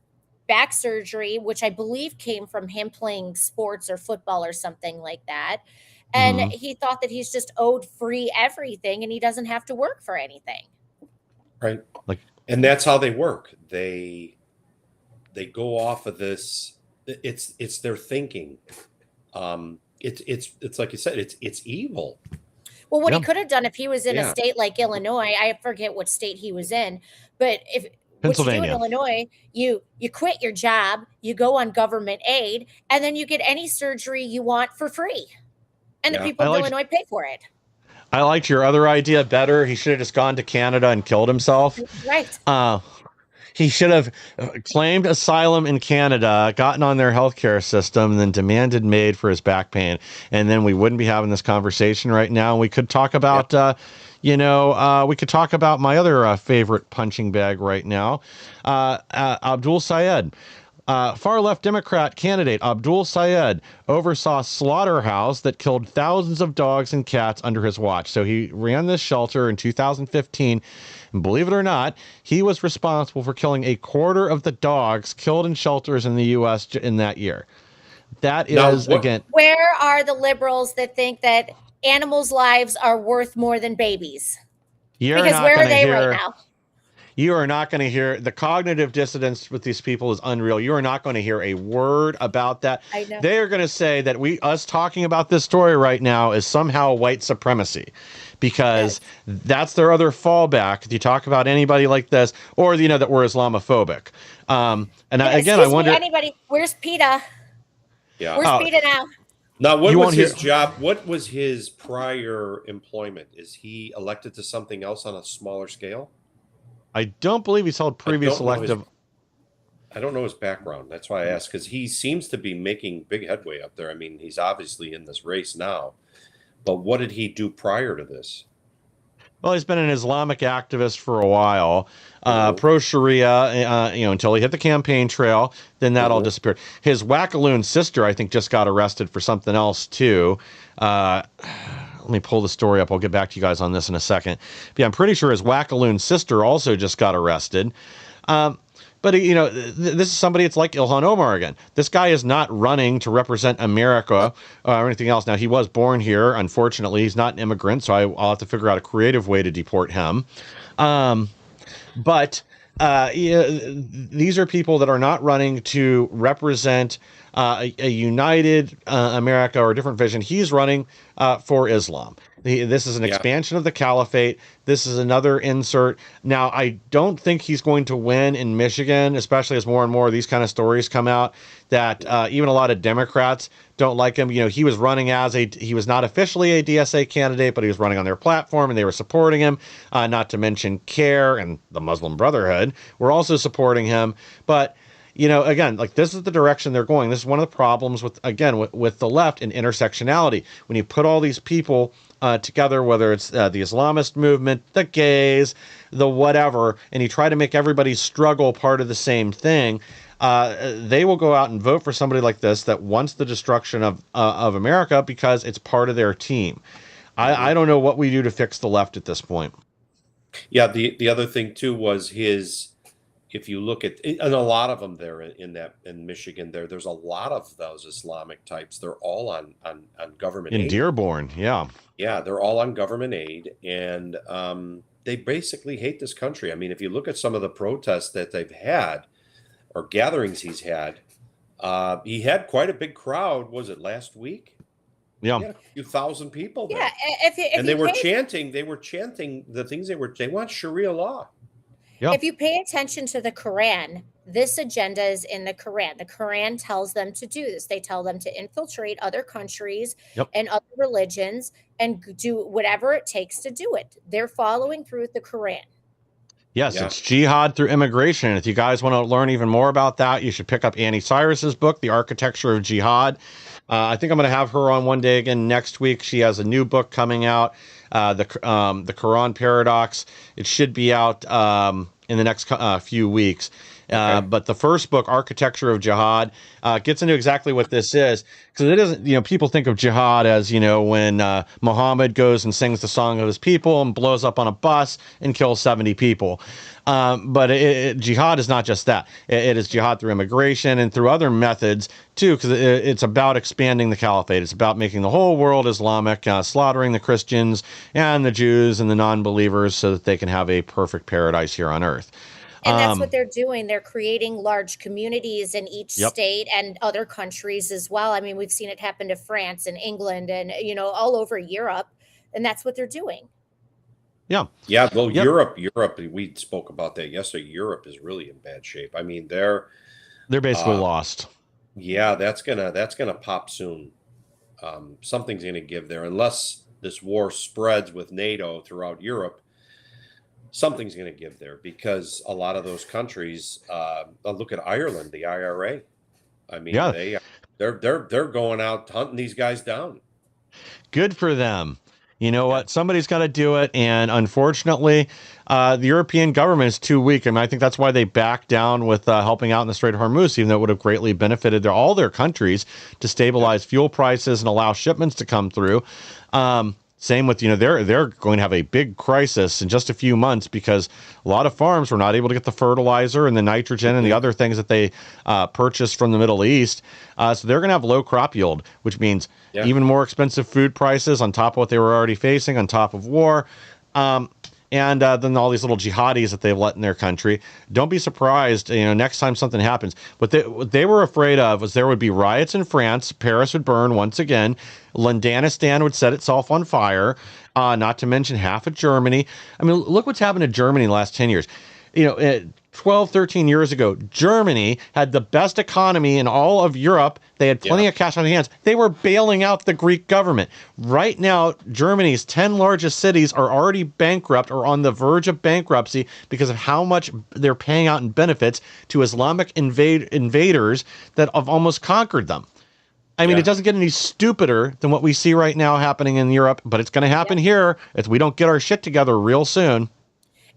back surgery, which I believe came from him playing sports or football or something like that. And he thought that he's just owed free everything and he doesn't have to work for anything. Right. Like, and that's how they work. They go off of this. It's their thinking. It's like you said, it's evil. Well, what he Yeah. could have done if he was in a Yeah. state like Illinois, I forget what state he was in, but if what you do in Pennsylvania. Illinois, you quit your job, you go on government aid, and then you get any surgery you want for free. And the Yeah. people I of like- Illinois pay for it. I liked your other idea better. He should have just gone to Canada and killed himself. Right. He should have claimed asylum in Canada, gotten on their healthcare system, and then demanded aid for his back pain. And then we wouldn't be having this conversation right now. We could talk about, we could talk about my other favorite punching bag right now, Abdul Sayed. Far left Democrat candidate Abdul Sayed oversaw slaughterhouse that killed thousands of dogs and cats under his watch. So he ran this shelter in 2015. And believe it or not, he was responsible for killing a quarter of the dogs killed in shelters in the U.S. in that year. That is, again, Where are the liberals that think that animals' lives are worth more than babies? you're Because not where are gonna they hear, right now? You are not going to hear the cognitive dissonance with these people is unreal. You are not going to hear a word about that. I know. They are going to say that us talking about this story right now is somehow white supremacy, because that's their other fallback. If you talk about anybody like this, or, you know, that we're Islamophobic. I wonder. Anybody? Where's PETA? Yeah. Where's PETA now? Now, what You was won't his hear- job? What was his prior employment? Is he elected to something else on a smaller scale? I don't believe he's held previous don't know his- elective. I don't know his background. That's why I asked, because he seems to be making big headway up there. I mean, he's obviously in this race now, but what did he do prior to this? Well, he's been an Islamic activist for a while, pro Sharia, until he hit the campaign trail. Then that all disappeared. His wackaloon sister, I think, just got arrested for something else too. Let me pull the story up. I'll get back to you guys on this in a second. But yeah, I'm pretty sure his wackaloon sister also just got arrested. But, you know, this is somebody, it's like Ilhan Omar again. This guy is not running to represent America or anything else. Now, he was born here. Unfortunately, he's not an immigrant, so I'll have to figure out a creative way to deport him. But yeah, these are people that are not running to represent a united America or a different vision. He's running for Islam. This is an Yeah. expansion of the caliphate. This is another insert. Now, I don't think he's going to win in Michigan, especially as more and more of these kind of stories come out that even a lot of Democrats don't like him. You know, he was running he was not officially a DSA candidate, but he was running on their platform and they were supporting him. Not to mention CARE and the Muslim Brotherhood were also supporting him. But you know, again, like this is the direction they're going. This is one of the problems with the left and intersectionality. When you put all these people together, whether it's the Islamist movement, the gays, the whatever, and you try to make everybody's struggle part of the same thing, they will go out and vote for somebody like this that wants the destruction of America because it's part of their team. I don't know what we do to fix the left at this point. Yeah, the other thing too was his. If you look at, and a lot of them there in Michigan, there's a lot of those Islamic types. They're all on government In aid. Dearborn, yeah. Yeah, they're all on government aid, and they basically hate this country. I mean, if you look at some of the protests that they've had or gatherings he's had, he had quite a big crowd. Was it last week? Yeah. He had a few thousand people there. Yeah, if They you were pay- chanting the things they want Sharia law. Yeah. If you pay attention to the Quran, this agenda is in the Quran. The Quran tells them to do this. They tell them to infiltrate other countries and other religions and do whatever it takes to do it. They're following through with the Quran. Yes, Yeah. it's jihad through immigration. If you guys want to learn even more about that, you should pick up Annie Cyrus's book, The Architecture of Jihad. I think I'm going to have her on one day again next week. She has a new book coming out, the Quran Paradox. It should be out in the next few weeks. But the first book, Architecture of Jihad, gets into exactly what this is. Because it isn't, you know, people think of jihad as, you know, when Muhammad goes and sings the song of his people and blows up on a bus and kills 70 people. But jihad is not just that. It is jihad through immigration and through other methods, too, because it's about expanding the caliphate. It's about making the whole world Islamic, slaughtering the Christians and the Jews and the non-believers so that they can have a perfect paradise here on earth. And that's what they're doing. They're creating large communities in each state and other countries as well. I mean, we've seen it happen to France and England and, you know, all over Europe. And that's what they're doing. Yeah. Yeah. Well, Europe, we spoke about that yesterday. Europe is really in bad shape. I mean, they're basically lost. Yeah, that's gonna pop soon. Something's gonna give there unless this war spreads with NATO throughout Europe. Something's going to give there because a lot of those countries, look at Ireland, the IRA. I mean, they're going out hunting these guys down. Good for them. You know what? Somebody's got to do it. And unfortunately, the European government is too weak. I mean, I think that's why they backed down with helping out in the Strait of Hormuz, even though it would have greatly benefited all their countries to stabilize fuel prices and allow shipments to come through. Same with, you know, they're going to have a big crisis in just a few months because a lot of farms were not able to get the fertilizer and the nitrogen and the other things that they purchased from the Middle East. So they're going to have low crop yield, which means even more expensive food prices on top of what they were already facing, on top of war. And then all these little jihadis that they've let in their country. Don't be surprised, you know, next time something happens. What they were afraid of was there would be riots in France. Paris would burn once again. Londanistan would set itself on fire, not to mention half of Germany. I mean, look what's happened to Germany in the last 10 years. You know, 12, 13 years ago, Germany had the best economy in all of Europe. They had plenty of cash on their hands. They were bailing out the Greek government. Right now, Germany's 10 largest cities are already bankrupt or on the verge of bankruptcy because of how much they're paying out in benefits to Islamic invaders that have almost conquered them. I mean, it doesn't get any stupider than what we see right now happening in Europe, but it's going to happen here if we don't get our shit together real soon.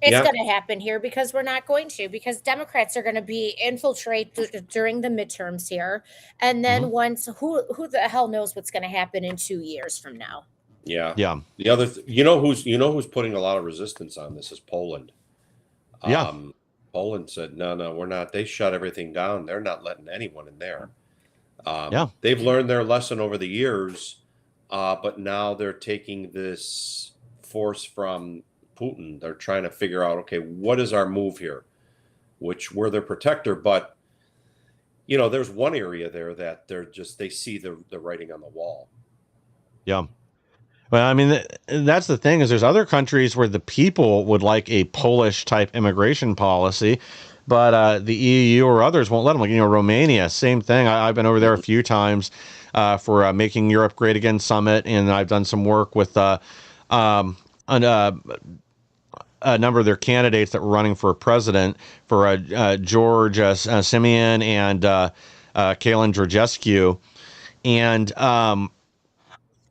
It's going to happen here because we're not going to, because Democrats are going to be infiltrate during the midterms here. And then once, who the hell knows what's going to happen in 2 years from now? Yeah. Yeah. The other, you know who's putting a lot of resistance on this is Poland. Poland said, no, we're not. They shut everything down. They're not letting anyone in there. They've learned their lesson over the years, but now they're taking this force from Putin. They're trying to figure out, okay, what is our move here? which we're their protector. But there's one area there that they see the writing on the wall. Yeah. Well, I mean, that's the thing is there's other countries where the people would like a Polish type immigration policy, but the EU or others won't let them. Like, Romania, same thing. I've been over there a few times for Making Europe Great Again Summit, and I've done some work with a number of their candidates that were running for president for George Simeon and Kalin Georgescu. And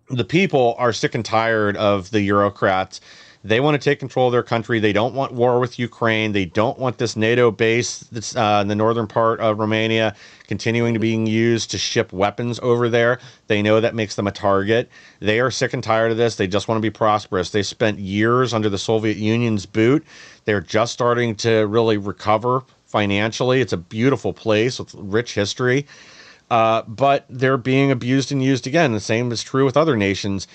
the people are sick and tired of the Eurocrats. They want to take control of their country. They don't want war with Ukraine. They don't want this NATO base that's in the northern part of Romania continuing to being used to ship weapons over there. They know that makes them a target. They are sick and tired of this. They just want to be prosperous. They spent years under the Soviet Union's boot. They're just starting to really recover financially. It's a beautiful place with rich history. But they're being abused and used again. The same is true with other nations.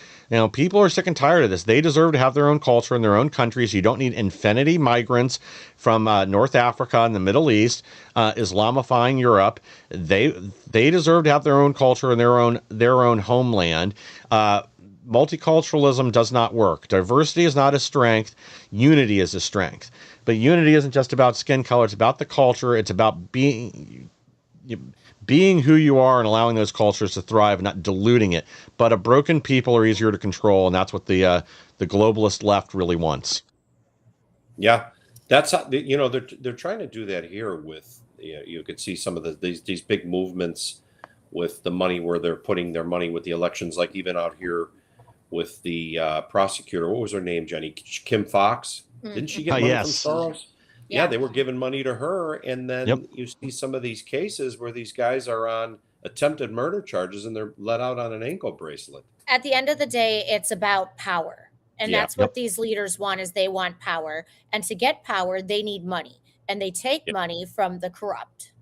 People are sick and tired of this. They deserve to have their own culture in their own countries. You don't need infinity migrants from North Africa and the Middle East, Islamifying Europe. They deserve to have their own culture and their own homeland. Multiculturalism does not work. Diversity is not a strength. Unity is a strength. But unity isn't just about skin color. It's about the culture. It's about being who you are and allowing those cultures to thrive, not diluting it. But a broken people are easier to control, and that's what the globalist left really wants. Yeah, that's how, they're trying to do that here with you could see some of these big movements with the money where they're putting their money with the elections, like even out here with the prosecutor. What was her name, Jenny? Kim Fox? Didn't she get money yes. from Soros? Yeah, they were giving money to her, and then you see some of these cases where these guys are on attempted murder charges and they're let out on an ankle bracelet. At the end of the day, it's about power. And that's what these leaders want, is they want power. And to get power, they need money. And they take money from the corrupt.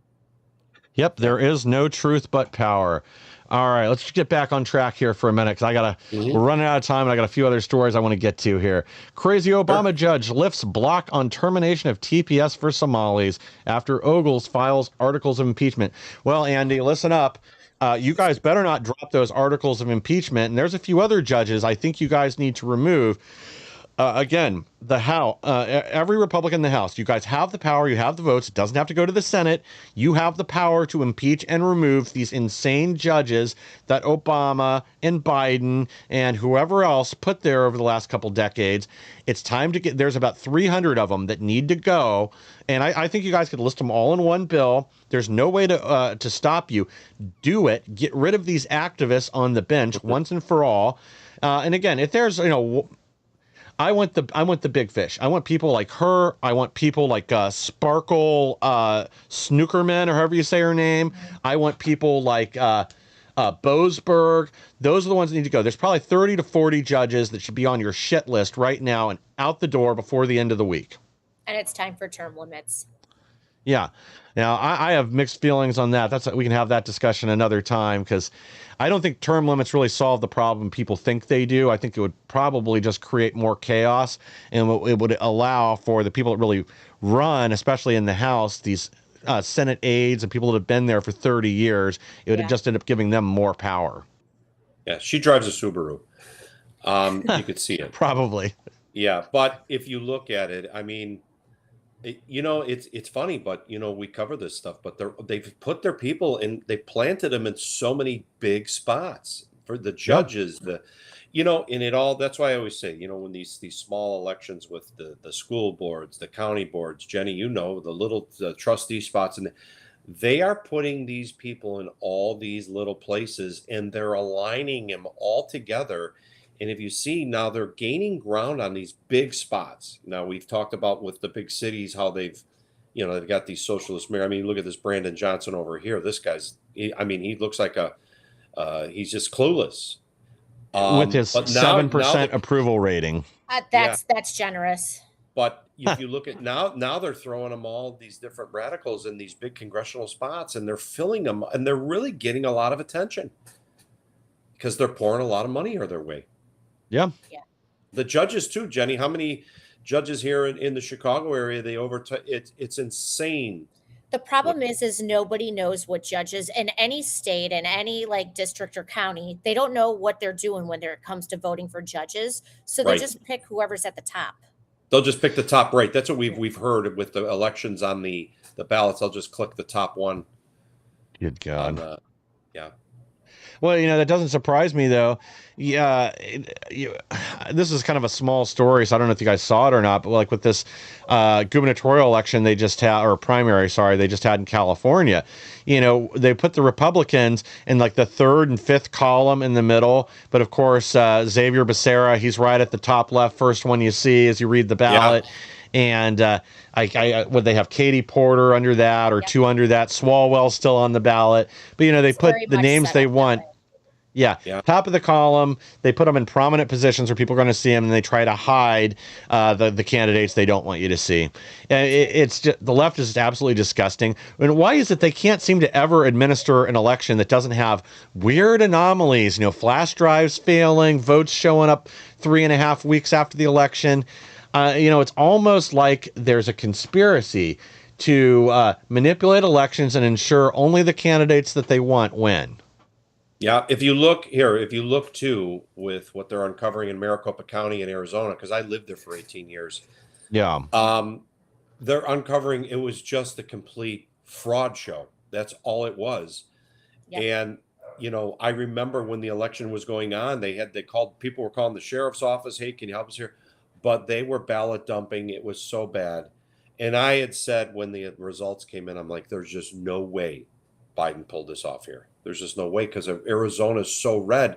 Yep, there is no truth but power. All right, let's get back on track here for a minute because we're running out of time and I got a few other stories I want to get to here. Crazy Obama judge lifts block on termination of TPS for Somalis after Ogles files articles of impeachment. Well, Andy, listen up. You guys better not drop those articles of impeachment. And there's a few other judges I think you guys need to remove. Again, the House, every Republican in the House, you guys have the power, you have the votes. It doesn't have to go to the Senate. You have the power to impeach and remove these insane judges that Obama and Biden and whoever else put there over the last couple decades. It's time to there's about 300 of them that need to go. And I think you guys could list them all in one bill. There's no way to stop you. Do it. Get rid of these activists on the bench once and for all. And again, if there's, I want the big fish. I want people like her. I want people like Sparkle Snookerman, or however you say her name. I want people like Boasberg. Those are the ones that need to go. There's probably 30 to 40 judges that should be on your shit list right now and out the door before the end of the week. And it's time for term limits. Yeah. Now, I have mixed feelings on that. We can have that discussion another time, because I don't think term limits really solve the problem people think they do. I think it would probably just create more chaos, and it would allow for the people that really run, especially in the House, these Senate aides and people that have been there for 30 years. It would just end up giving them more power. Yeah, she drives a Subaru. You could see it. Probably. Yeah, but if you look at it, I mean, it's funny, but we cover this stuff, but they've put their people in, they planted them in so many big spots for the judges, and it all, that's why I always say, when these small elections with the school boards, the county boards, Jenny, the little trustee spots, and they are putting these people in all these little places and they're aligning them all together. And if you see now, they're gaining ground on these big spots. Now, we've talked about with the big cities how they've got these socialist mayors. I mean, look at this Brandon Johnson over here. This guy's, he looks like he's just clueless. With his 7% approval rating. That's generous. But if you look at now they're throwing them all these different radicals in these big congressional spots, and they're filling them, and they're really getting a lot of attention because they're pouring a lot of money their way. Yeah. Yeah. The judges too, Jenny. How many judges here in the Chicago area, they it's insane. The problem is nobody knows what judges in any state, in any like district or county, they don't know what they're doing when it comes to voting for judges. So they Right. just pick whoever's at the top. They'll just pick the top right. That's what we've heard with the elections on the ballots. They'll just click the top one. Good God. Yeah. Well, that doesn't surprise me, though. Yeah, this is kind of a small story, so I don't know if you guys saw it or not, but like with this gubernatorial election they just had, or primary, sorry, they just had in California, they put the Republicans in like the third and fifth column in the middle, but of course, Xavier Becerra, he's right at the top left, first one you see as you read the ballot. Yeah. And would they have Katie Porter under that or two under that? Swalwell's still on the ballot, but they put the names they want. Yeah, top of the column. They put them in prominent positions where people are going to see them, and they try to hide the candidates they don't want you to see. It's just, the left is absolutely disgusting. And why is it they can't seem to ever administer an election that doesn't have weird anomalies? Flash drives failing, votes showing up 3.5 weeks after the election. It's almost like there's a conspiracy to manipulate elections and ensure only the candidates that they want win. Yeah, if you look too with what they're uncovering in Maricopa County in Arizona, because I lived there for 18 years. Yeah. They're uncovering it was just a complete fraud show. That's all it was. Yep. And I remember when the election was going on, people were calling the sheriff's office, "Hey, can you help us here?" But they were ballot dumping. It was so bad. And I had said when the results came in, I'm like, there's just no way Biden pulled this off here. There's just no way, because Arizona is so red.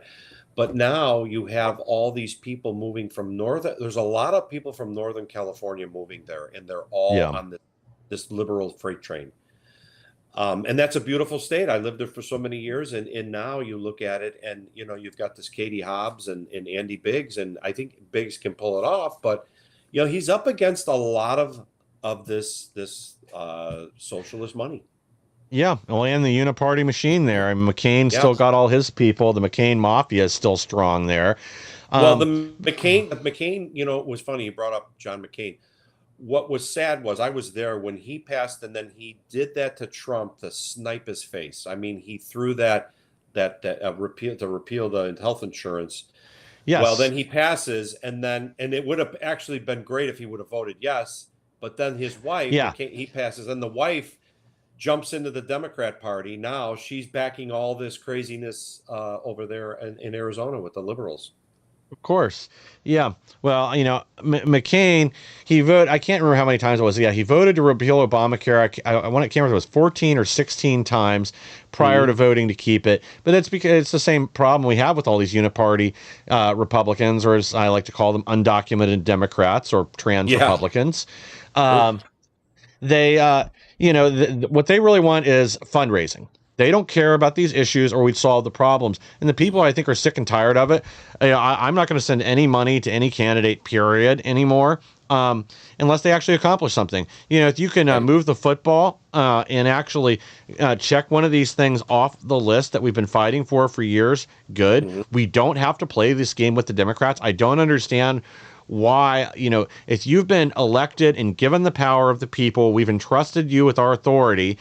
But now you have all these people moving from there's a lot of people from Northern California moving there, and they're all on this liberal freight train. And that's a beautiful state. I lived there for so many years. And now you look at it and, you've got this Katie Hobbs and Andy Biggs. And I think Biggs can pull it off. But, he's up against a lot of this socialist money. Yeah, and the uniparty machine there. And McCain still got all his people. The McCain mafia is still strong there. Well, the McCain, it was funny. You brought up John McCain. What was sad was I was there when he passed, and then he did that to Trump to snipe his face. I mean, he threw that repeal the health insurance. Yes. Well, then he passes, and it would have actually been great if he would have voted yes. But then his wife, he passes, and the wife jumps into the Democrat Party. Now she's backing all this craziness over there in Arizona with the liberals. Of course. Yeah. Well, McCain, he voted, I can't remember how many times it was. Yeah, he voted to repeal Obamacare. I can't remember if it was 14 or 16 times prior to voting to keep it. But it's because it's the same problem we have with all these uniparty Republicans, or as I like to call them, undocumented Democrats or trans Republicans. They, what they really want is fundraising. They don't care about these issues, or we'd solve the problems. And the people, I think, are sick and tired of it. I'm not going to send any money to any candidate, period, anymore, unless they actually accomplish something. If you can move the football and actually check one of these things off the list that we've been fighting for years, good. Mm-hmm. We don't have to play this game with the Democrats. I don't understand why, if you've been elected and given the power of the people, we've entrusted you with our authority.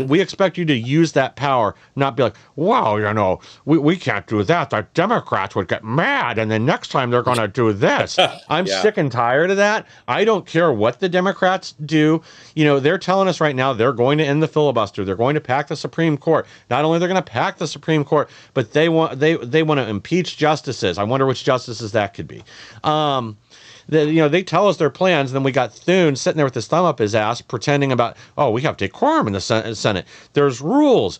We expect you to use that power, not be like, wow, we can't do that. The Democrats would get mad, and then next time they're going to do this. I'm sick and tired of that. I don't care what the Democrats do. They're telling us right now they're going to end the filibuster. They're going to pack the Supreme Court. Not only they're going to pack the Supreme Court, but they want to impeach justices. I wonder which justices that could be. They tell us their plans, and then we got Thune sitting there with his thumb up his ass, pretending about, we have decorum in the Senate. There's rules.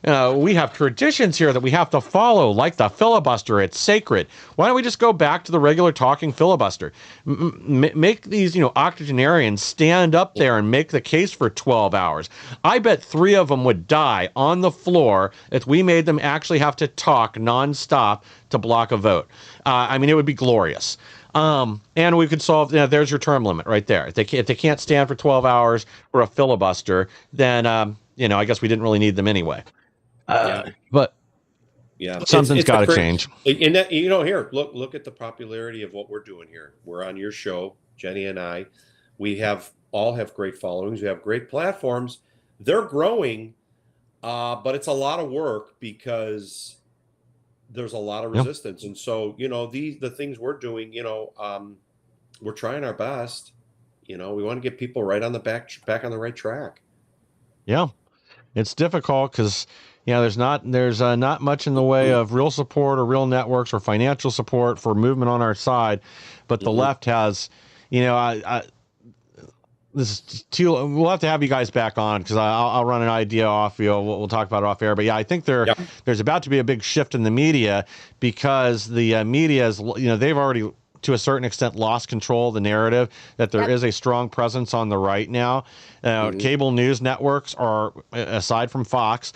We have traditions here that we have to follow, like the filibuster. It's sacred. Why don't we just go back to the regular talking filibuster? Make these, octogenarians stand up there and make the case for 12 hours. I bet 3 of them would die on the floor if we made them actually have to talk nonstop to block a vote. It would be glorious. And we could solve, there's your term limit right there. If they can't stand for 12 hours for a filibuster, then, I guess we didn't really need them anyway. But something's got to change. And that, here, look at the popularity of what we're doing here. We're on your show. Jenny and I, we all have great followings. We have great platforms. They're growing, but it's a lot of work because there's a lot of resistance. And so, the things we're doing, we're trying our best. We want to get people right on the back on the right track. Yeah, it's difficult because there's not much in the way of real support or real networks or financial support for movement on our side, but the left has, we'll have to have you guys back on because I'll run an idea off. We'll talk about it off air. But yeah, I think there's about to be a big shift in the media because the media is, they've already to a certain extent lost control of the narrative, that there is a strong presence on the right now. Cable news networks are, aside from Fox,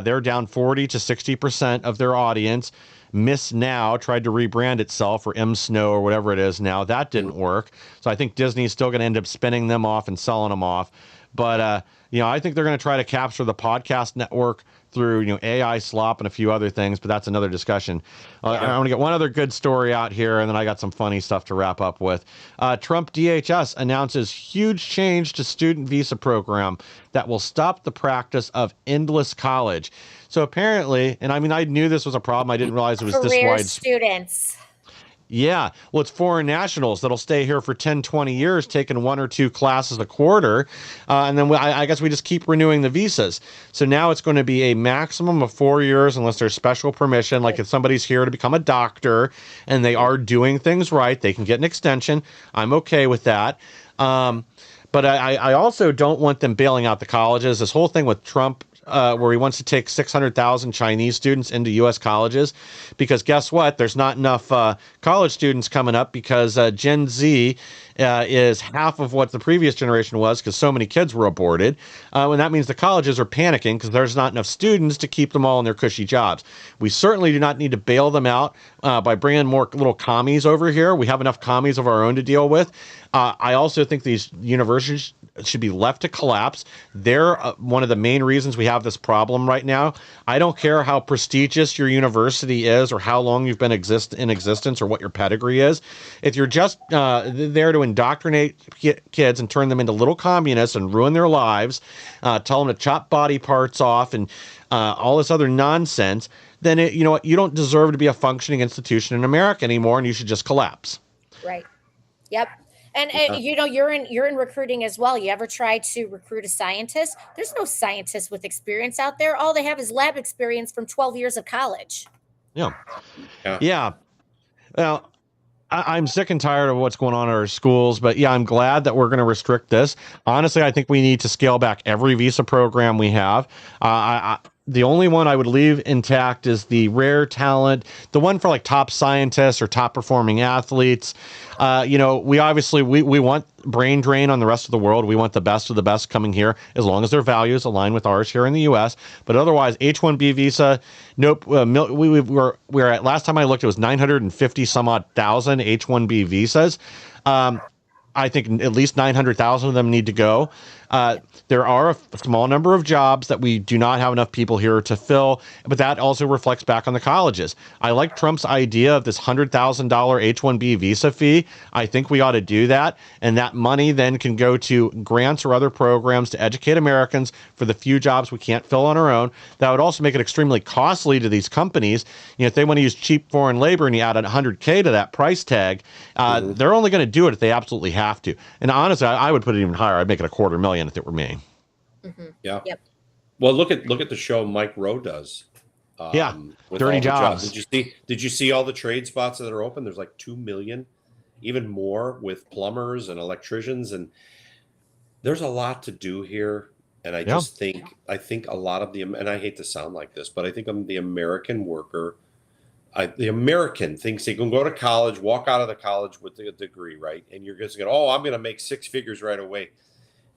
they're down 40 to 60% of their audience. Miss Now tried to rebrand itself, or M Snow or whatever it is now. That didn't work. So I think Disney's still going to end up spinning them off and selling them off. But, I think they're going to try to capture the podcast network through, AI slop and a few other things, but that's another discussion. I want to get one other good story out here, and then I got some funny stuff to wrap up with. Trump DHS announces huge change to student visa program that will stop the practice of endless college. So apparently, and I knew this was a problem. I didn't realize it was this Career wide. students. Yeah. Well, it's foreign nationals that'll stay here for 10, 20 years, taking 1 or 2 classes a quarter. And then I guess we just keep renewing the visas. So now it's going to be a maximum of 4 years unless there's special permission. Like if somebody's here to become a doctor and they are doing things right, they can get an extension. I'm okay with that. But I also don't want them bailing out the colleges. This whole thing with Trump, where he wants to take 600,000 Chinese students into U.S. colleges, because guess what? There's not enough college students coming up because Gen Z is half of what the previous generation was because so many kids were aborted. And that means the colleges are panicking because there's not enough students to keep them all in their cushy jobs. We certainly do not need to bail them out by bringing more little commies over here. We have enough commies of our own to deal with. I also think these universities should be left to collapse. They're one of the main reasons we have this problem right now. I don't care how prestigious your university is or how long you've been in existence or what your pedigree is. If you're just there to indoctrinate kids and turn them into little communists and ruin their lives, tell them to chop body parts off and all this other nonsense, then you don't deserve to be a functioning institution in America anymore, and you should just collapse. Right. Yep. And you're in recruiting as well. You ever try to recruit a scientist? There's no scientist with experience out there. All they have is lab experience from 12 years of college. Yeah. Well, I'm sick and tired of what's going on in our schools, but I'm glad that we're going to restrict this. Honestly, I think we need to scale back every visa program we have. The only one I would leave intact is the rare talent, the one for like top scientists or top performing athletes. We obviously we want brain drain on the rest of the world. We want the best of the best coming here, as long as their values align with ours here in the U.S. But otherwise, H-1B visa, nope. We're at, last time I looked, it was 950 some odd thousand H-1B visas. I think at least 900,000 of them need to go. There are a small number of jobs that we do not have enough people here to fill, but that also reflects back on the colleges. I like Trump's idea of this $100,000 H-1B visa fee. I think we ought to do that, and that money then can go to grants or other programs to educate Americans for the few jobs we can't fill on our own. That would also make it extremely costly to these companies. If they want to use cheap foreign labor and you add $100K to that price tag, they're only going to do it if they absolutely have to. And honestly, I would put it even higher. I'd make it $250,000 if it were me. Mm-hmm. Yeah. Yep. Well, look at the show Mike Rowe does. With Dirty Jobs. Did you see all the trade spots that are open? There's like 2 million, even more, with plumbers and electricians, and there's a lot to do here. And I think a lot of and I hate to sound like this, but I think I'm the American worker. The American thinks they can go to college, walk out of the college with a degree, right? And you're just going, I'm going to make 6 figures right away.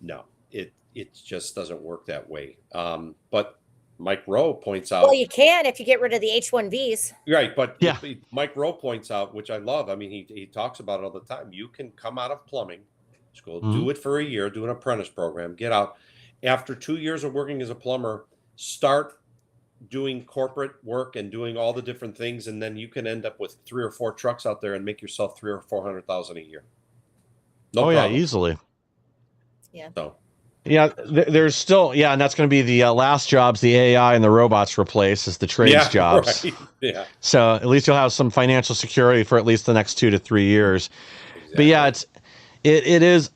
No, it just doesn't work that way. But Mike Rowe points out. Well, you can if you get rid of the H-1Bs. Right, but Mike Rowe points out, which I love. I mean, he talks about it all the time. You can come out of plumbing school, do it for a year, do an apprentice program, get out. After 2 years of working as a plumber, start doing corporate work and doing all the different things, and then you can end up with 3 or 4 trucks out there and make yourself $300,000 or $400,000 a year. No Oh yeah, problem. easily. So Yeah, there's still, yeah, and that's going to be the last jobs the AI and the robots replace is the trades yeah, jobs. right. Yeah, So at least you'll have some financial security for at least the next 2 to 3 years. But yeah, exactly. it is,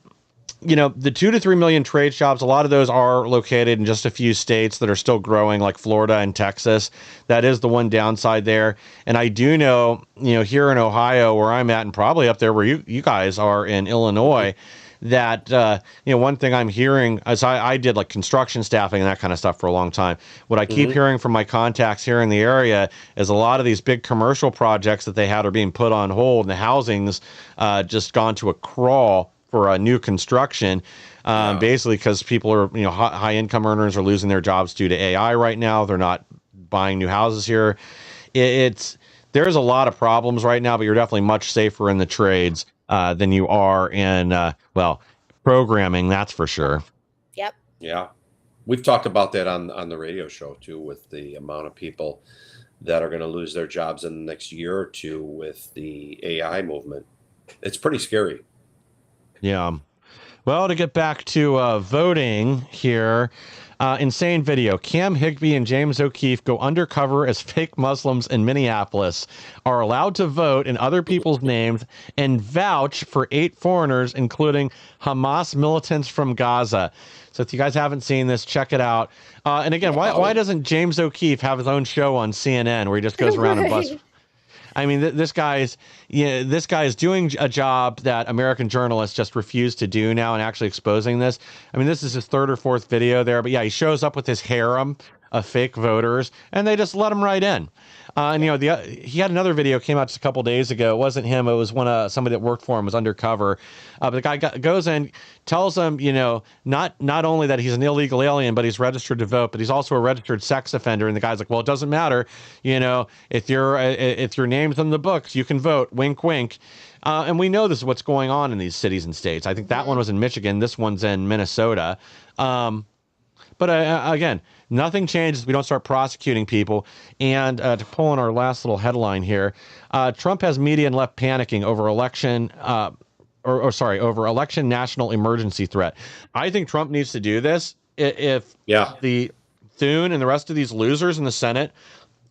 the 2 to 3 million trade jobs. A lot of those are located in just a few states that are still growing, like Florida and Texas. That is the one downside there. And I do know, here in Ohio where I'm at, and probably up there where you guys are in Mhm. Illinois, that one thing I'm hearing as I did like construction staffing and that kind of stuff for a long time. What I keep Mhm. hearing from my contacts here in the area is a lot of these big commercial projects that they had are being put on hold, and the housing's just gone to a crawl for a new construction. Yeah. Basically, because people are, high income earners are losing their jobs due to AI right now. They're not buying new houses here. It's there's a lot of problems right now, but you're definitely much safer in the trades than you are in programming. That's for sure. Yep. Yeah. We've talked about that on the radio show too, with the amount of people that are going to lose their jobs in the next year or two with the AI movement. It's pretty scary. Yeah. Well, to get back to voting here, insane video. Cam Higby and James O'Keefe go undercover as fake Muslims in Minneapolis, are allowed to vote in other people's names, and vouch for 8 foreigners, including Hamas militants from Gaza. So if you guys haven't seen this, check it out. And again, why Wow. doesn't James O'Keefe have his own show on CNN where he just goes around and busts? Right. I mean, this guy is doing a job that American journalists just refuse to do now, and actually exposing this. I mean, this is his third or fourth video there, but yeah, he shows up with his harem of fake voters, and they just let him right in. And he had another video came out just a couple days ago. It wasn't him; it was somebody that worked for him was undercover. But the guy goes in, tells him, not only that he's an illegal alien, but he's registered to vote, but he's also a registered sex offender. And the guy's like, well, it doesn't matter, if your name's in the books, you can vote. Wink, wink. And we know this is what's going on in these cities and states. I think that one was in Michigan. This one's in Minnesota. But again, nothing changes. We don't start prosecuting people. And to pull in our last little headline here, Trump has media and left panicking over election. Over election national emergency threat. I think Trump needs to do this. If Yeah. the Thune and the rest of these losers in the Senate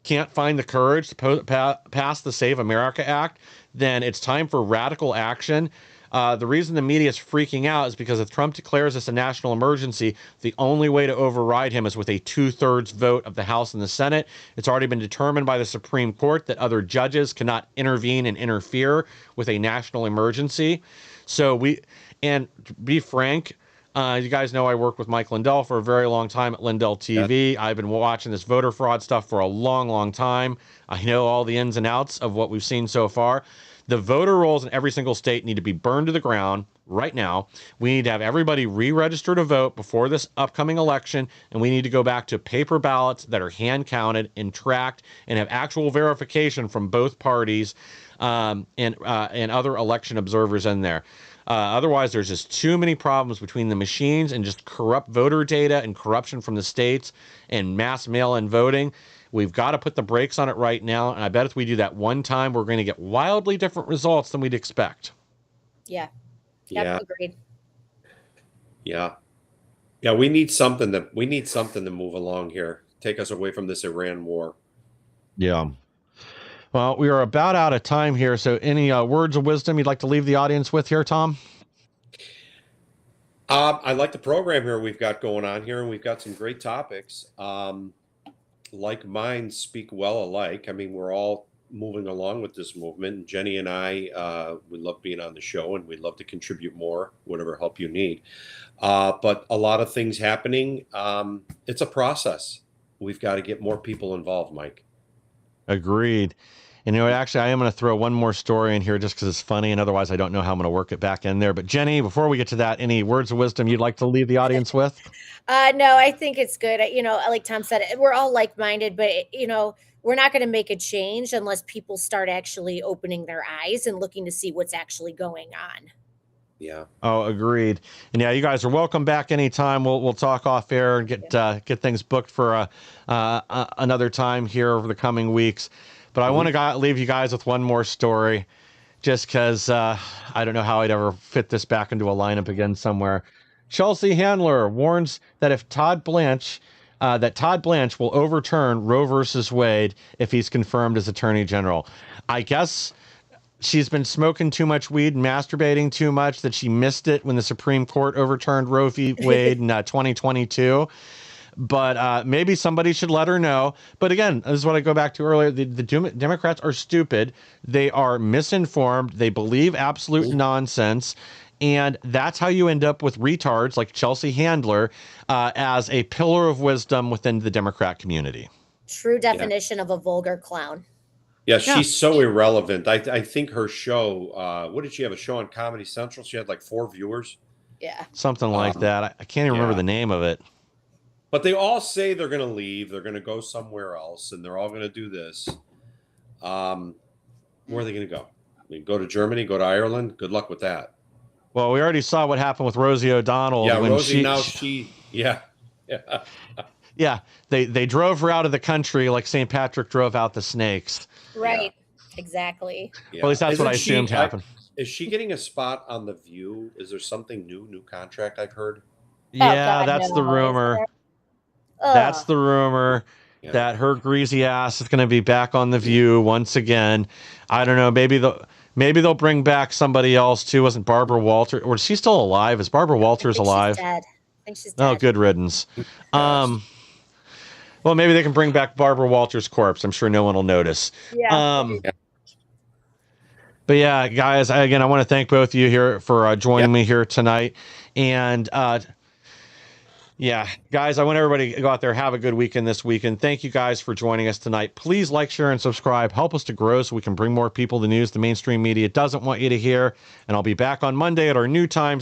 can't find the courage to pass the Save America Act, then it's time for radical action. The reason the media is freaking out is because if Trump declares this a national emergency, the only way to override him is with a 2/3 vote of the House and the Senate. It's already been determined by the Supreme Court that other judges cannot intervene and interfere with a national emergency. And to be frank, you guys know I worked with Mike Lindell for a very long time at Lindell Yeah. TV. I've been watching this voter fraud stuff for a long, long time. I know all the ins and outs of what we've seen so far. The voter rolls in every single state need to be burned to the ground right now. We need to have everybody re-register to vote before this upcoming election, and we need to go back to paper ballots that are hand counted and tracked and have actual verification from both parties and other election observers in there. Otherwise, there's just too many problems between the machines and just corrupt voter data and corruption from the states and mass mail-in voting. We've got to put the brakes on it right now. And I bet if we do that one time, we're going to get wildly different results than we'd expect. Yeah. Yeah. Yep, agreed. Yeah. Yeah. We need something to move along here. Take us away from this Iran war. Yeah. Well, we are about out of time here. So any words of wisdom you'd like to leave the audience with here, Tom? I like the program here we've got going on here, and we've got some great topics. Like minds speak well alike. I mean, we're all moving along with this movement. Jenny and I, we love being on the show, and we'd love to contribute more, whatever help you need. But a lot of things happening. It's a process. We've got to get more people involved, Mike. Agreed. And actually, I am going to throw one more story in here just because it's funny, and otherwise I don't know how I'm going to work it back in there. But Jenny, before we get to that, any words of wisdom you'd like to leave the audience with? No, I think it's good. Like Tom said, we're all like-minded, but we're not going to make a change unless people start actually opening their eyes and looking to see what's actually going on. Yeah. Oh, agreed. And yeah, you guys are welcome back anytime. We'll talk off air and get things booked for another time here over the coming weeks. But I want to leave you guys with one more story. just because I don't know how I'd ever fit this back into a lineup again somewhere. Chelsea Handler warns that if Todd Blanche will overturn Roe versus Wade if he's confirmed as Attorney General. I guess she's been smoking too much weed and masturbating too much that she missed it when the Supreme Court overturned Roe v. Wade in 2022. But maybe somebody should let her know. But again, this is what I go back to earlier. The Democrats are stupid. They are misinformed. They believe absolute nonsense. And that's how you end up with retards like Chelsea Handler as a pillar of wisdom within the Democrat community. True definition of a vulgar clown. Yeah, she's so irrelevant. I think her show, what did she have, a show on Comedy Central? She had like 4 viewers. Yeah. Something like that. I can't even remember the name of it. But they all say they're going to leave. They're going to go somewhere else, and they're all going to do this. Where are they going to go? I mean, go to Germany, go to Ireland. Good luck with that. Well, we already saw what happened with Rosie O'Donnell. Yeah, when Rosie yeah. Yeah, they drove her out of the country like St. Patrick drove out the snakes. Right. Yeah. Exactly. Yeah. Well, at least that's what I assumed happened. Is she getting a spot on The View? Is there something new contract I've heard? Yeah, that's the rumor. That's the rumor that her greasy ass is going to be back on The View once again. I don't know. Maybe they'll bring back somebody else too. Wasn't Barbara Walters? Or is she still alive? Is Barbara Walters alive? She's dead. I think she's dead. Oh, good riddance. Well, maybe they can bring back Barbara Walters' corpse. I'm sure no one will notice. Yeah. But yeah, guys, I want to thank both of you here for joining me here tonight. And yeah, guys, I want everybody to go out there, have a good weekend this weekend. Thank you guys for joining us tonight. Please like, share, and subscribe. Help us to grow so we can bring more people the news the mainstream media doesn't want you to hear. And I'll be back on Monday at our new time.